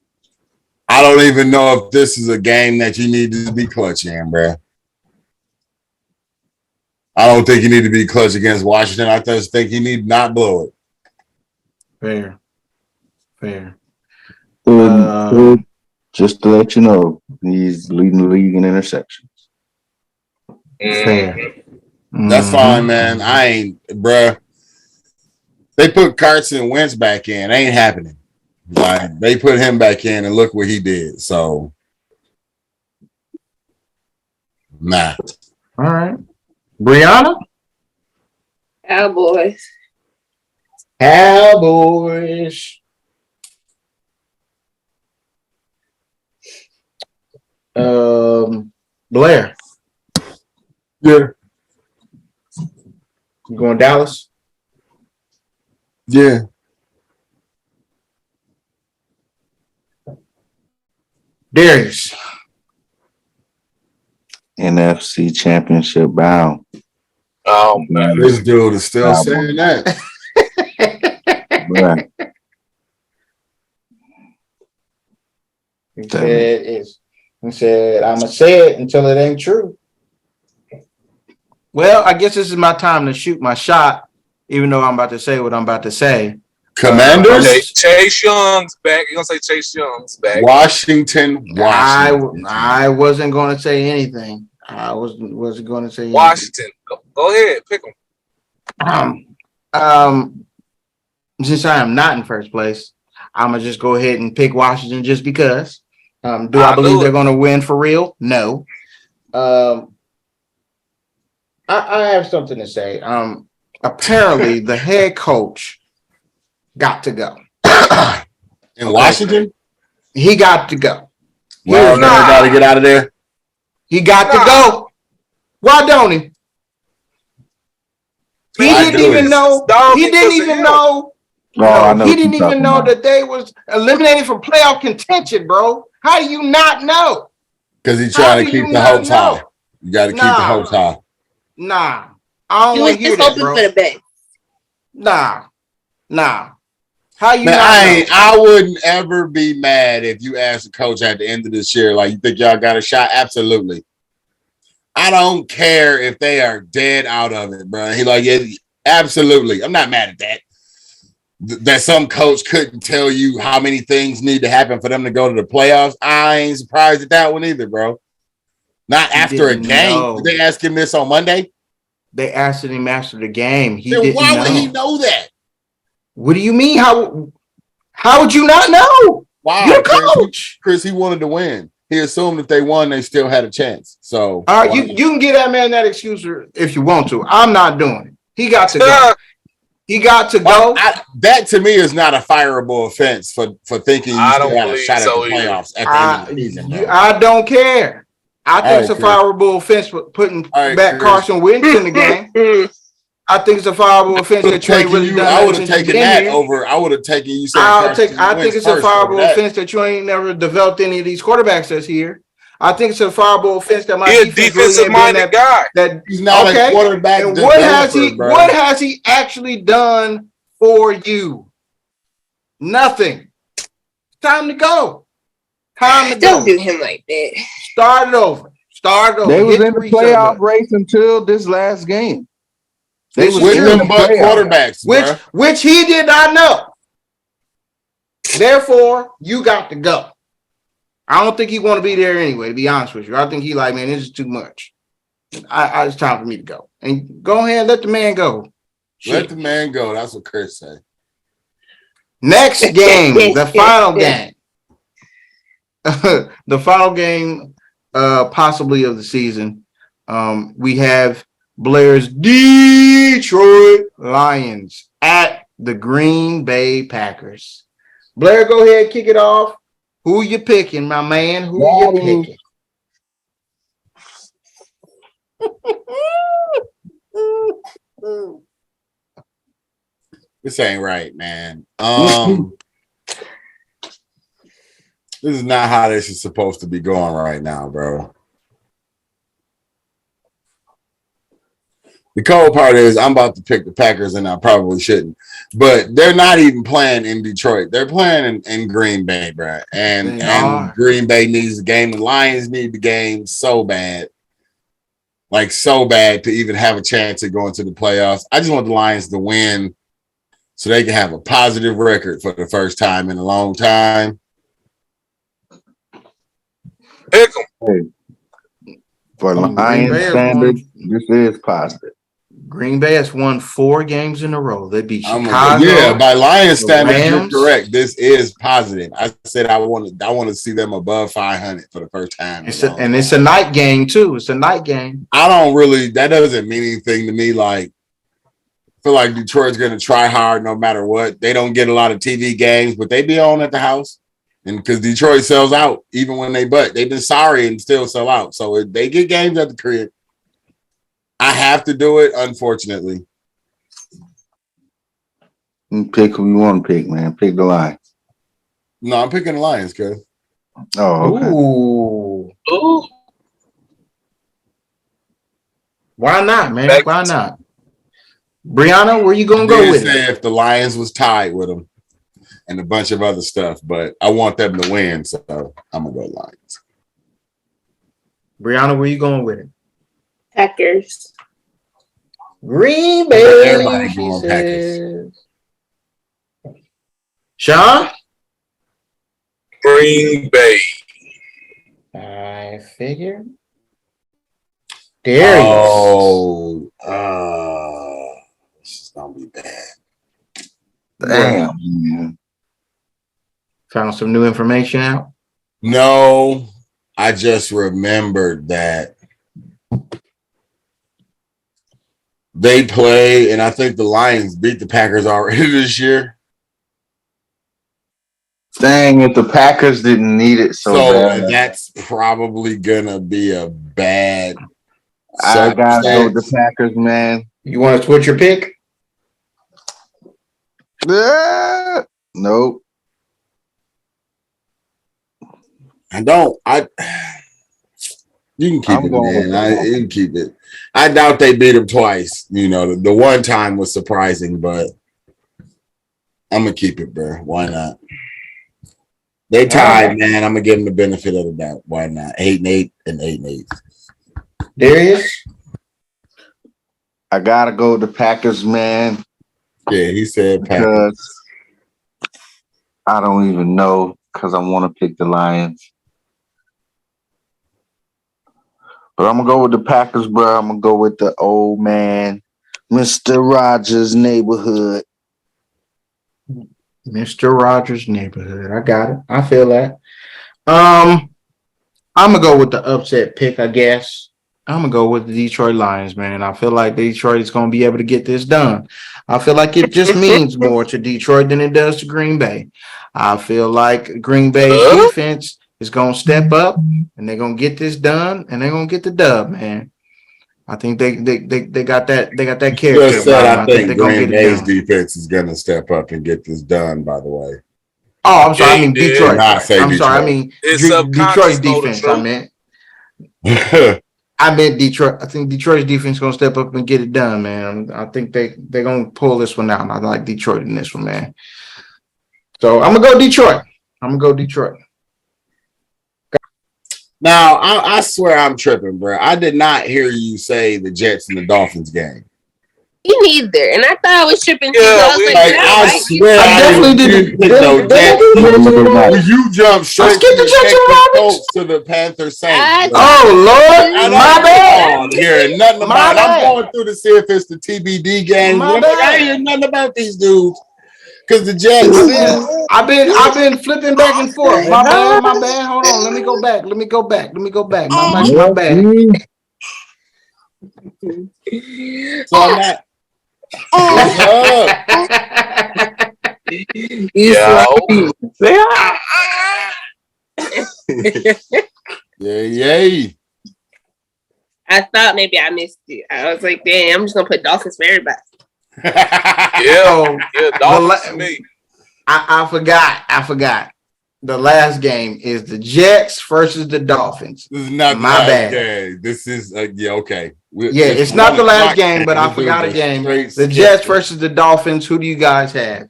I don't even know if this is a game that you need to be clutch in, bro. I don't think you need to be clutch against Washington. I just think you need to not blow it. Fair. Just to let you know, he's leading the league in interceptions. Fair. That's fine, man. I ain't, bruh. They put Carson Wentz back in. Ain't happening. Like, they put him back in, and look what he did. So, nah. All right. Brianna? Cowboys. Blair. Yeah. You going Dallas? Yeah. Darius. NFC Championship bound. Oh man, This dude is still saying that. Right. He said, I'm going to say it until it ain't true. Well, I guess this is my time to shoot my shot, even though I'm about to say what I'm about to say. Commanders? Chase Young's back. You gonna say Chase Young's back? Washington. I wasn't going to say anything. I wasn't going to say anything. Washington. Go ahead, pick them. Since I am not in first place, I'm gonna just go ahead and pick Washington just because. Do I believe they're going to win for real? No. I have something to say. Apparently, the head coach got to go. In Washington? He got to go. Well, everybody get out of there. He got to go. Why don't he? He didn't even know. He didn't even know. He didn't even know that they was eliminated from playoff contention, bro. How do you not know? Because he's trying to keep the hopes high. You got to keep the hopes high. Nah, I don't want to hear that, bro. For the best. Nah. How you? Man, I wouldn't ever be mad if you asked the coach at the end of this year, like, you think y'all got a shot? Absolutely. I don't care if they are dead out of it, bro. He like, yeah, absolutely. I'm not mad at that. That some coach couldn't tell you how many things need to happen for them to go to the playoffs. I ain't surprised at that one either, bro. Not after a game. Did they ask him this on Monday? They asked him after the game. Why would he know that? What do you mean? How would you not know? Wow, you're coach. Chris, he wanted to win. He assumed if they won, they still had a chance. So, all right, you can give that man that excuse if you want to. I'm not doing it. He got to go. He got to go. That to me is not a fireable offense for thinking you still had a shot at the playoffs at the end of the season. I don't care. I think it's a fireable offense for putting back Carson Wentz in the game. I think it's a fireable offense that you ain't really done. I would have taken that over. I would have taken you. I think it's a fireable offense that you ain't never developed any of these quarterbacks that's here. I think it's a fireable offense that my defensive minded guy. That he's not a quarterback. And what has he actually done for you? Nothing. Time to go. Don't do him like that. Start it over. They was in the playoff race until this last game. They was with them but quarterbacks, which he did not know. Therefore, you got to go. I don't think he want to be there anyway, to be honest with you. I think he like, man, this is too much. It's time for me to go. And go ahead and let the man go. Let the man go. That's what Chris said. Next game, the final game. The final game possibly of the season. We have Blair's Detroit Lions at the Green Bay Packers. Blair, go ahead, kick it off. Who you picking, my man? Who you picking? This ain't right, man. This is not how this is supposed to be going right now, bro. The cold part is I'm about to pick the Packers, and I probably shouldn't. But they're not even playing in Detroit. They're playing in Green Bay, bro. And Green Bay needs the game. The Lions need the game so bad. Like so bad to even have a chance at going to the playoffs. I just want the Lions to win so they can have a positive record for the first time in a long time. Pick 'em. For Lions standards, this is positive. Green Bay has won 4 games in a row. They beat Chicago. Yeah, by Lions standards, you're correct. This is positive. I said I want to see them above 500 for the first time. It's a night game too. It's a night game. I don't really. That doesn't mean anything to me. Like, I feel like Detroit's going to try hard no matter what. They don't get a lot of TV games, but they be on at the house, and because Detroit sells out even when they've been sorry and still sell out. So they get games at the crib. I have to do it, unfortunately. Pick who you want to pick, man. Pick the Lions. No, I'm picking the Lions, cuz. Oh, okay. Ooh. Why not, man? Why not? Brianna, where you gonna go with it? If the Lions was tied with them and a bunch of other stuff, but I want them to win, so I'm gonna go Lions. Brianna, where you going with it? Packers. Green Bay. Everybody going Packers. Sean? Green Bay. I figure. Darius. This is gonna be bad. Damn. Found some new information out? No, I just remembered that they play, and I think the Lions beat the Packers already this year. Dang, if the Packers didn't need it so bad. That's probably gonna be a bad. I gotta go with the Packers, man. You want to switch your pick? Nope. I don't. You can keep it, man. You can keep it. I doubt they beat them twice. You know, the one time was surprising, but I'm gonna keep it, bro. Why not? They tied, man. I'm gonna give them the benefit of the doubt. Why not? 8-8 and 8-8. Darius? I gotta go with the Packers, man. Yeah, he said Packers. I don't even know because I want to pick the Lions. But I'm going to go with the Packers, bro. I'm going to go with the old man, Mr. Rogers' neighborhood. Mr. Rogers' neighborhood. I got it. I feel that. I'm going to go with the upset pick, I guess. I'm going to go with the Detroit Lions, man. I feel like Detroit is going to be able to get this done. I feel like it just means more to Detroit than it does to Green Bay. I feel like Green Bay's defense is going to step up, and they're going to get this done, and they're going to get the dub, man. I think they got that character. I think Green Bay's defense is going to step up and get this done, by the way. Oh, I'm sorry. I mean Detroit. I'm sorry. I mean Detroit's defense. I meant Detroit. I think Detroit's defense is going to step up and get it done, man. I think they're going to pull this one out. And I like Detroit in this one, man. So I'm going to go Detroit. Now, I swear I'm tripping, bro. I did not hear you say the Jets and the Dolphins game. Me neither. And I thought I was tripping too. Yeah, I swear I definitely didn't. You jumped straight to the Panthers Saints. Oh, Lord. My bad. I'm hearing nothing about it. I'm going through to see if it's the TBD game. I hear nothing about these dudes. Because the Jets, I've been flipping back and forth. My bad. Hold on. Let me go back. My bad. So I'm not. Yay. I thought maybe I missed it. I was like, damn, I'm just gonna put Dolphins for everybody. Yeah, Dolphins for me. I forgot. The last game is the Jets versus the Dolphins. This is not My the last bad. game. This is yeah, okay. Yeah, it's not the last game, but I This dude's forgot a game. straight The skip. Jets versus the Dolphins. Who do you guys have?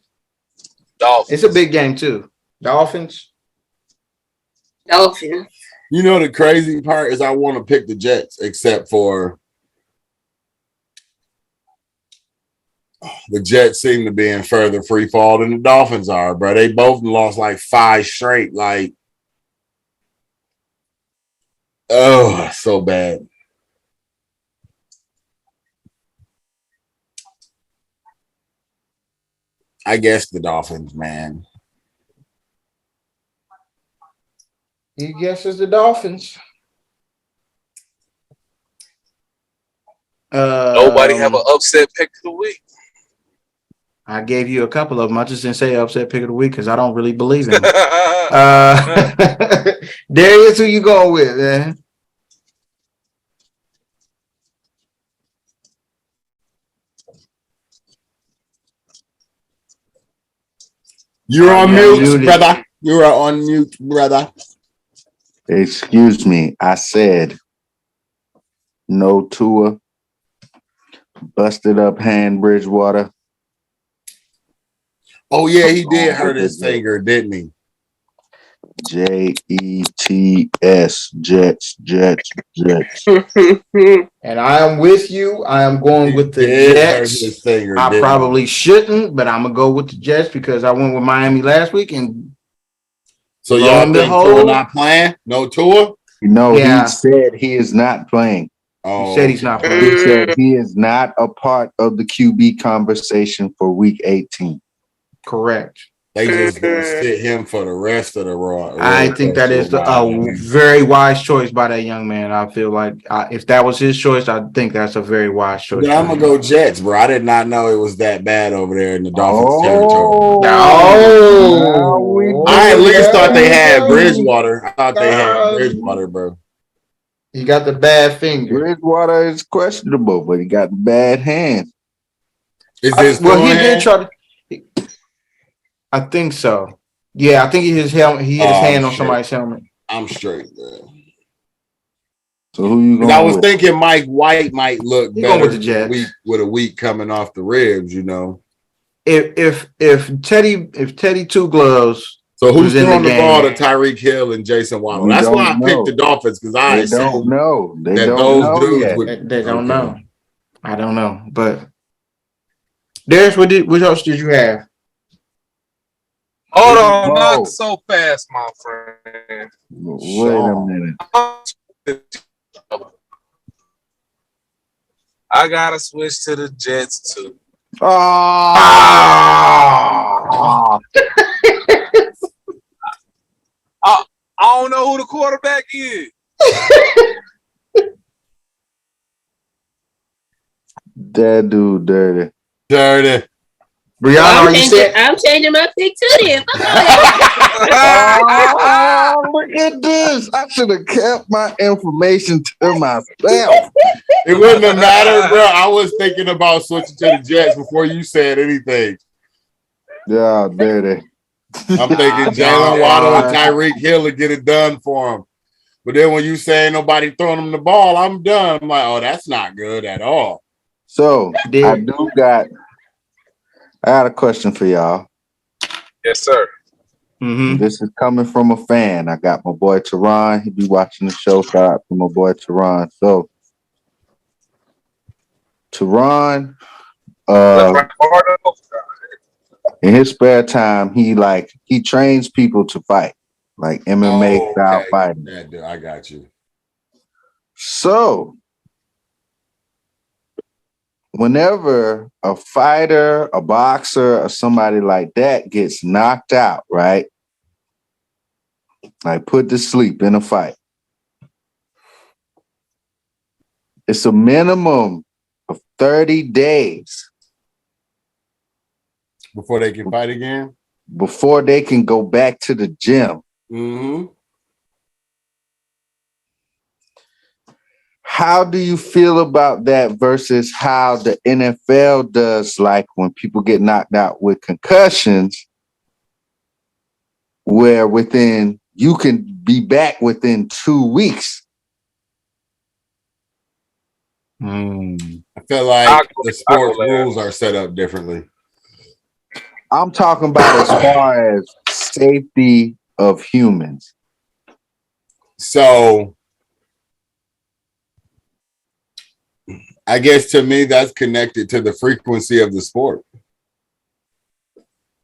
Dolphins. It's a big game too. Dolphins. Dolphins. You know the crazy part is I want to pick the Jets, except for the Jets seem to be in further free fall than the Dolphins are, bro. They both lost like 5 straight. Like, oh, so bad. I guess the Dolphins, man. He guesses the Dolphins. Nobody have an upset pick of the week. I gave you a couple of them. I just didn't say upset pick of the week because I don't really believe in it. Darius, who you going with, man? You're on mute, muted. brother. You are on mute, brother. Excuse me. I said no Tua. Busted up hand Bridgewater. Oh, yeah, he did hurt his finger, didn't he? Jets, Jets. And I am with you. I am going with the Jets. Finger, I probably shouldn't, but I'm gonna go with the Jets because I went with Miami last week. And so y'all think Tua not playing? No Tua? No, yeah. He said he is not playing. Oh, he said he's not playing. He said he is not a part of the QB conversation for Week 18. Correct. They just gonna sit him for the rest of the raw. I think that is a very wise choice by that young man. I feel like if that was his choice, I think that's a very wise choice. But I'm gonna go Jets, bro. I did not know it was that bad over there in the Dolphins territory. No, I at least thought they had Bridgewater. I thought they had Bridgewater, bro. He got the bad finger. Bridgewater is questionable, but he got the bad hand. Is this he did try to. I think so. Yeah, I think he hit his helmet. He hit his hand on somebody's helmet. I'm straight, bro. So who you going? I was thinking Mike White might look better with the Jets with a week coming off the ribs, you know. If Teddy Two Gloves. So who's throwing the ball to Tyreek Hill and Jason Waddle? That's why I picked the Dolphins because I don't know. They don't know. I don't know, but Darius, what else did you have? Hold on, not so fast, my friend. Wait a minute. I gotta switch to the Jets too. I don't know who the quarterback is. That dude dirty. Brianna, I'm changing my pick too then. Look at this. I should have kept my information to myself. It wouldn't have mattered, bro. I was thinking about switching to the Jets before you said anything. Yeah, dirty. I'm thinking Jalen Waddle and Tyreek Hill to get it done for him. But then when you say nobody throwing him the ball, I'm done. I'm like, oh, that's not good at all. So I got a question for y'all. Yes, sir. Mm-hmm. This is coming from a fan. I got my boy Teron. He be watching the show. Shout out to my boy Teron. So Teron, in his spare time, he trains people to fight, like MMA style fighting. Yeah, I got you. So whenever a fighter, a boxer, or somebody like that gets knocked out, right? Like put to sleep in a fight, it's a minimum of 30 days before they can fight again? Before they can go back to the gym. Mm-hmm. How do you feel about that versus how the NFL does, like when people get knocked out with concussions, where you can be back within 2 weeks. I feel like the sports rules are set up differently. I'm talking about as far as safety of humans. So I guess to me, that's connected to the frequency of the sport.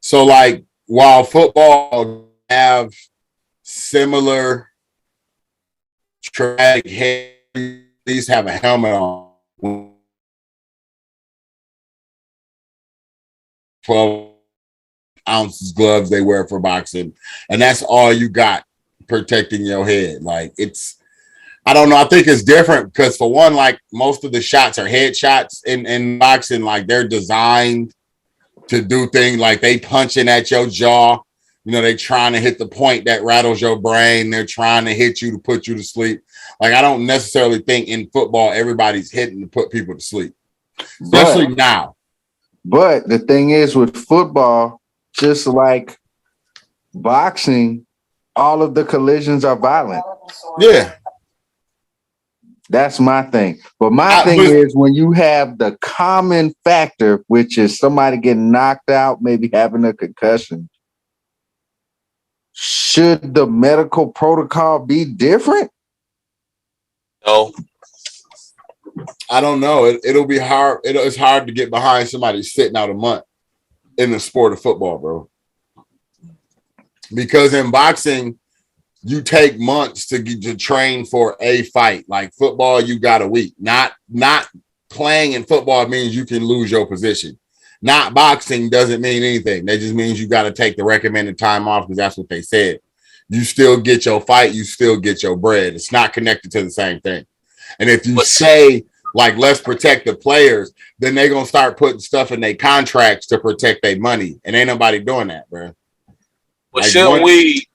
So like while football have similar traumatic head, at least have a helmet on. 12 ounces gloves they wear for boxing, and that's all you got protecting your head. Like I don't know. I think it's different because for one, like most of the shots are head shots in boxing. Like they're designed to do things like they punching at your jaw. You know, they trying to hit the point that rattles your brain. They're trying to hit you to put you to sleep. Like I don't necessarily think in football everybody's hitting to put people to sleep, especially now. But the thing is with football, just like boxing, all of the collisions are violent. Yeah. That's my thing. But my thing is when you have the common factor, which is somebody getting knocked out, maybe having a concussion, should the medical protocol be different? No. I don't know. It'll be hard. It's hard to get behind somebody sitting out a month in the sport of football, bro. Because in boxing, you take months to train for a fight. Like football, you got a week. Not playing in football means you can lose your position. Not boxing doesn't mean anything. That just means you got to take the recommended time off because that's what they said. You still get your fight. You still get your bread. It's not connected to the same thing. And if you say, like, let's protect the players, then they're going to start putting stuff in their contracts to protect their money. And ain't nobody doing that, bro. But like, shouldn't we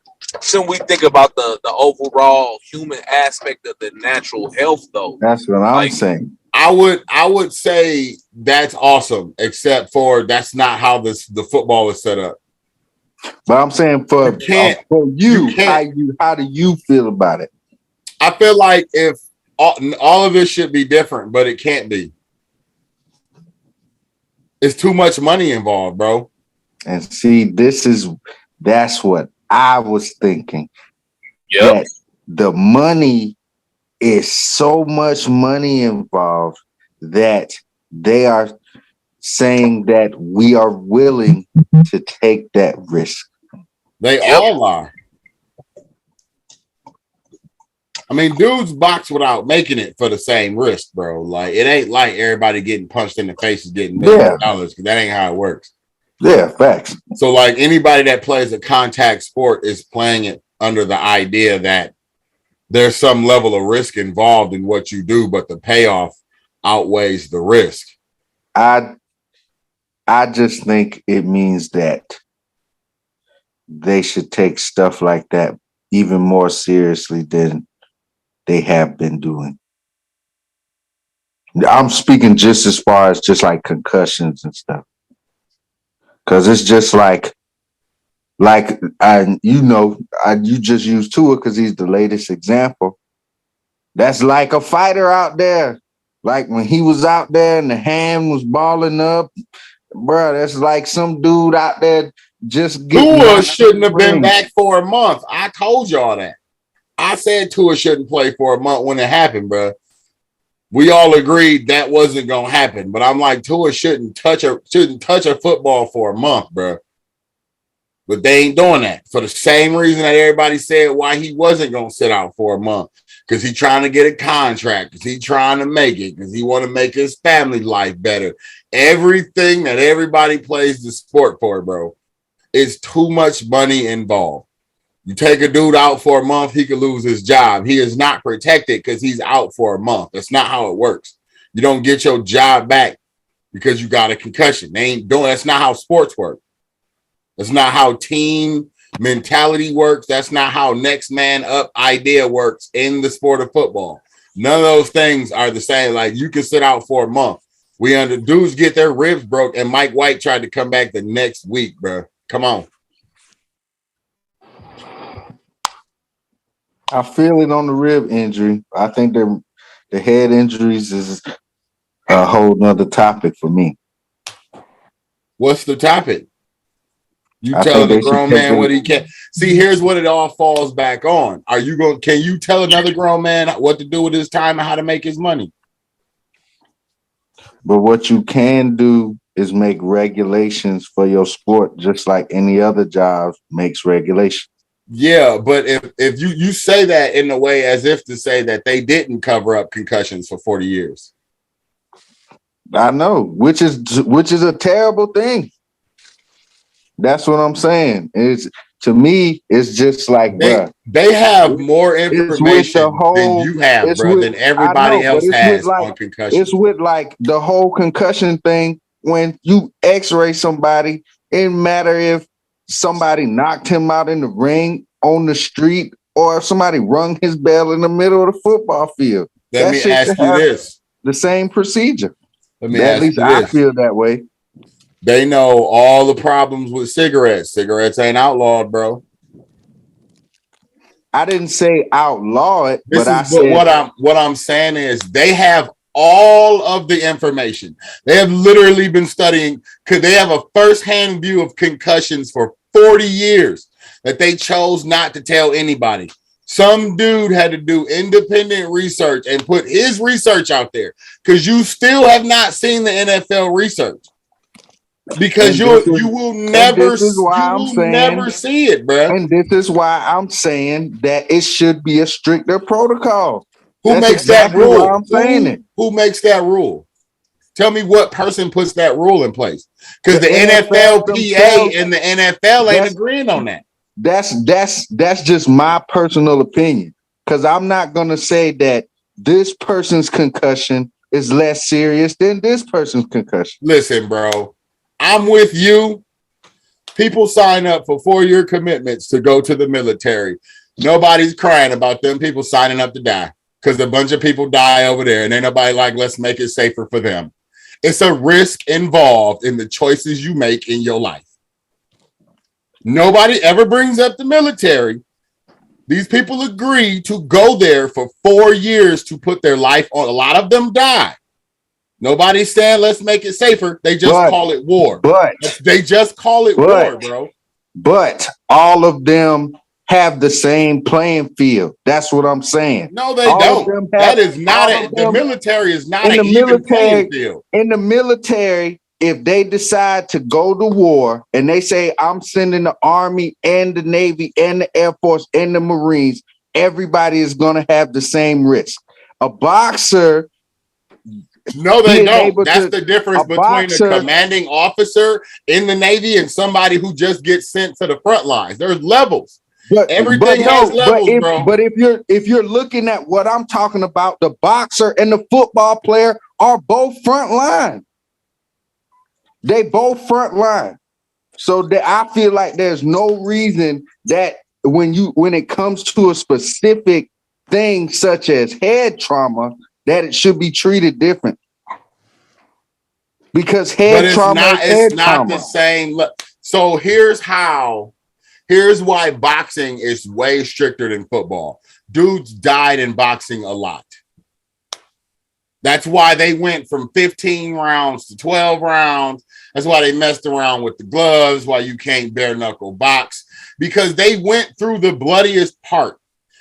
think about the overall human aspect of the natural health, though? That's what I'm saying. I would say that's awesome, except for that's not how the football is set up. But I'm saying for you how do you feel about it? I feel like if all of it should be different, but it can't be. It's too much money involved, bro. And see, that's what I was thinking. Yep. That the money is so much money involved that they are saying that we are willing to take that risk. They all are. I mean, dudes box without making it for the same risk, bro. Like it ain't like everybody getting punched in the face is getting millions of dollars because that ain't how it works. Yeah, facts. So like anybody that plays a contact sport is playing it under the idea that there's some level of risk involved in what you do, but the payoff outweighs the risk. I just think it means that they should take stuff like that even more seriously than they have been doing. I'm speaking just as far as just like concussions and stuff. Cause it's just like you just used Tua because he's the latest example. That's like a fighter out there. Like when he was out there and the hand was balling up, bro, that's like some dude out there just getting. Tua shouldn't have been back for a month. I told y'all that. I said Tua shouldn't play for a month when it happened, bro. We all agreed that wasn't gonna happen, but I'm like, Tua shouldn't touch a football for a month, bro. But they ain't doing that for the same reason that everybody said why he wasn't gonna sit out for a month. Because he's trying to get a contract, because he's trying to make it, because he want to make his family life better. Everything that everybody plays the sport for, bro, is too much money involved. You take a dude out for a month, he could lose his job. He is not protected because he's out for a month. That's not how it works. You don't get your job back because you got a concussion. They ain't doing. That's not how sports work. That's not how team mentality works. That's not how next man up idea works in the sport of football. None of those things are the same. Like you can sit out for a month. Dudes get their ribs broke, and Mike White tried to come back the next week, bro. Come on. I feel it on the rib injury. I think the head injuries is a whole nother topic for me. What's the topic? You I think telling a they should grown take man what he can. See, here's what it all falls back on. Can you tell another grown man what to do with his time and how to make his money? But what you can do is make regulations for your sport, just like any other job makes regulations. Yeah, but if you say that in a way as if to say that they didn't cover up concussions for 40 years. I know, which is a terrible thing. That's what I'm saying. To me, it's just like, bruh. They have more information than you have, bro, than everybody else has on concussion. It's with like the whole concussion thing. When you X-ray somebody, it doesn't matter if somebody knocked him out in the ring, on the street, or if somebody rung his bell in the middle of the football field. Let me ask you this: the same procedure. Let me ask you this. I feel that way. They know all the problems with cigarettes. Cigarettes ain't outlawed, bro. I didn't say outlaw it, what I'm saying is they have all of the information. They have literally been studying. Could they have a first-hand view of concussions for 40 years that they chose not to tell anybody? Some dude had to do independent research and put his research out there because you still have not seen the NFL research. Because you will never see it, bro. And this is why I'm saying that it should be a stricter protocol. Who makes that rule? Who makes that rule? Tell me what person puts that rule in place. Because the NFLPA and the NFL ain't agreeing on that. That's just my personal opinion. Because I'm not gonna say that this person's concussion is less serious than this person's concussion. Listen, bro. I'm with you. People sign up for 4-year commitments to go to the military. Nobody's crying about them people signing up to die because a bunch of people die over there and ain't nobody like, let's make it safer for them. It's a risk involved in the choices you make in your life. Nobody ever brings up the military. These people agree to go there for 4 years to put their life on. A lot of them die. Nobody's saying let's make it safer. They just call it war. They just call it war, bro. But all of them have the same playing field. That's what I'm saying. No, they don't. That is not it. The military is not an even playing field. In the military, if they decide to go to war and they say, I'm sending the Army and the Navy and the Air Force and the Marines, everybody is going to have the same risk. A boxer. No, they don't. That's the difference between a commanding officer in the Navy and somebody who just gets sent to the front lines. There's levels. Everything has levels, bro. But if you're looking at what I'm talking about, the boxer and the football player are both front line. They both front line. So I feel like there's no reason that when it comes to a specific thing such as head trauma, that it should be treated different. Because head trauma is not the same. So here's why boxing is way stricter than football. Dudes died in boxing a lot. That's why they went from 15 rounds to 12 rounds. That's why they messed around with the gloves, why you can't bare knuckle box, because they went through the bloodiest part.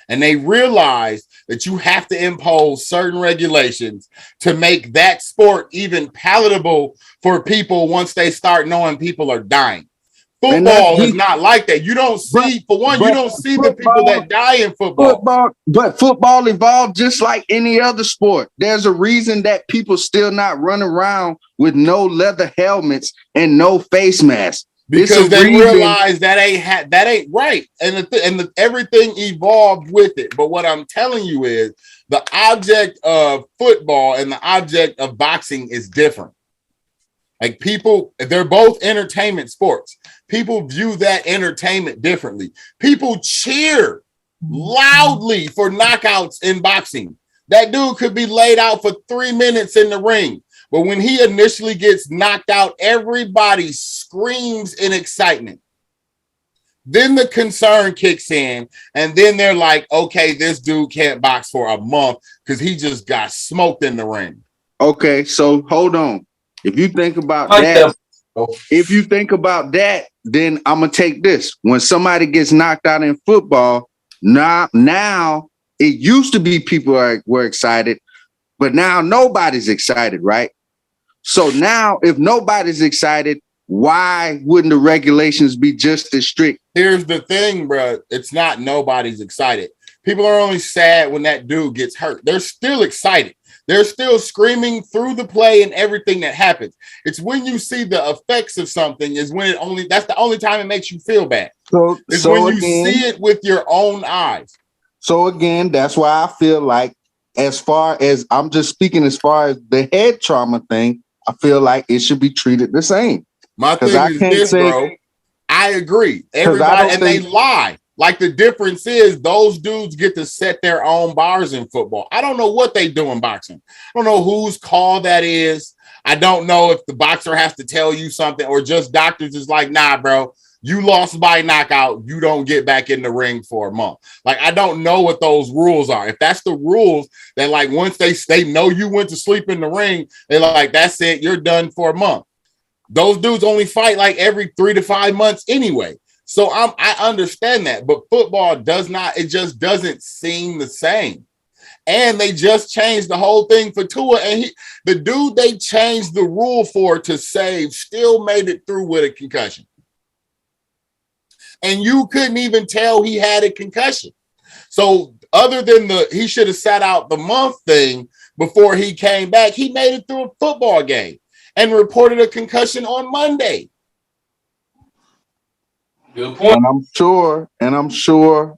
And they realized that you have to impose certain regulations to make that sport even palatable for people once they start knowing people are dying. Football is not like that. You don't see, you don't see the people that die in football. But football evolved just like any other sport. There's a reason that people still not run around with no leather helmets and no face masks. Because they realize that ain't right, and everything evolved with it. But what I'm telling you is the object of football and the object of boxing is different. Like they're both entertainment sports. People view that entertainment differently. People cheer loudly for knockouts in boxing. That dude could be laid out for 3 minutes in the ring. But when he initially gets knocked out, everybody screams in excitement. Then the concern kicks in, and then they're like, okay, this dude can't box for a month because he just got smoked in the ring. Okay, so hold on. If you think about that, then I'm gonna take this. When somebody gets knocked out in football, now it used to be people were excited, but now nobody's excited, right? So now, if nobody's excited, why wouldn't the regulations be just as strict? Here's the thing, bro. It's not nobody's excited. People are only sad when that dude gets hurt. They're still excited. They're still screaming through the play and everything that happens. It's when you see the effects of something is when that's the only time it makes you feel bad. When you see it with your own eyes. So again, that's why I feel like, as far as I'm just speaking, as far as the head trauma thing, I feel like it should be treated the same. My thing is this, bro. I agree. Everybody, and they lie. Like, the difference is those dudes get to set their own bars in football. I don't know what they do in boxing. I don't know whose call that is. I don't know if the boxer has to tell you something or just doctors is like, nah, bro, you lost by knockout. You don't get back in the ring for a month. Like, I don't know what those rules are. If that's the rules, then like once they know you went to sleep in the ring, they're like, that's it. You're done for a month. Those dudes only fight like every 3 to 5 months anyway. So I understand that, but football does not, it just doesn't seem the same. And they just changed the whole thing for Tua, and the dude they changed the rule for to save still made it through with a concussion. And you couldn't even tell he had a concussion. So other than he should have sat out the month thing before he came back, he made it through a football game and reported a concussion on Monday. Good point. And I'm sure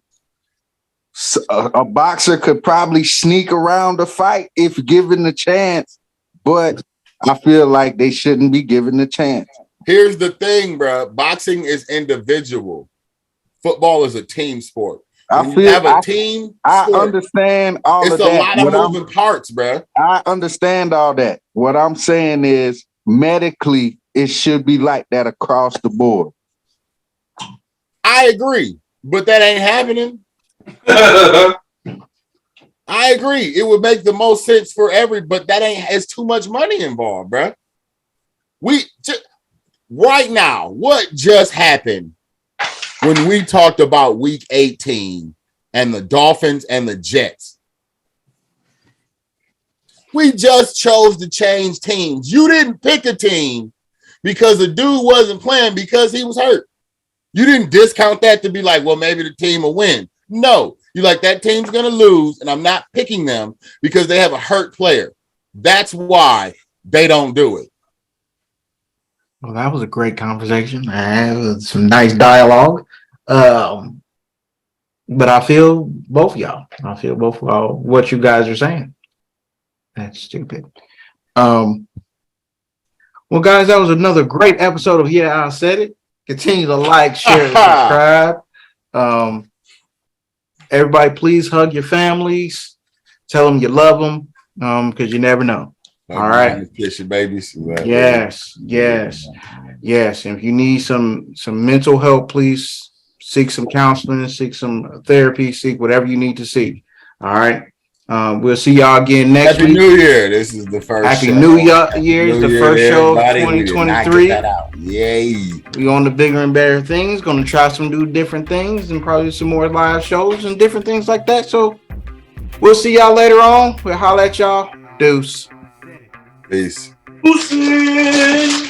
a boxer could probably sneak around the fight if given the chance, but I feel like they shouldn't be given the chance. Here's the thing, bro. Boxing is individual. Football is a team sport. I understand all of that. It's a lot of moving parts, bro. I understand all that. What I'm saying is, medically, it should be like that across the board. I agree, but that ain't happening. I agree. It would make the most sense for but that ain't, it's too much money involved, bro. Right now, what just happened when we talked about week 18 and the Dolphins and the Jets? We just chose to change teams. You didn't pick a team because the dude wasn't playing because he was hurt. You didn't discount that to be like, well, maybe the team will win. No, you're like, that team's going to lose, and I'm not picking them because they have a hurt player. That's why they don't do it. Well, that was a great conversation. Some nice dialogue. But I feel both of y'all. What you guys are saying. That's stupid. Well, guys, that was another great episode of Yeah, I Said It. Continue to like, share, and subscribe. Everybody, please hug your families. Tell them you love them, because you never know. All right. Kiss your babies. Yes. And if you need some mental help, please seek some counseling, seek some therapy, seek whatever you need to seek. All right. We'll see y'all again next week. Happy New Year. This is the first Happy New Year. It's the first show of 2023. Yay. We on the bigger and better things. Going to try some new different things and probably some more live shows and different things like that. So we'll see y'all later on. We'll holler at y'all. Deuce. Peace. Deuces.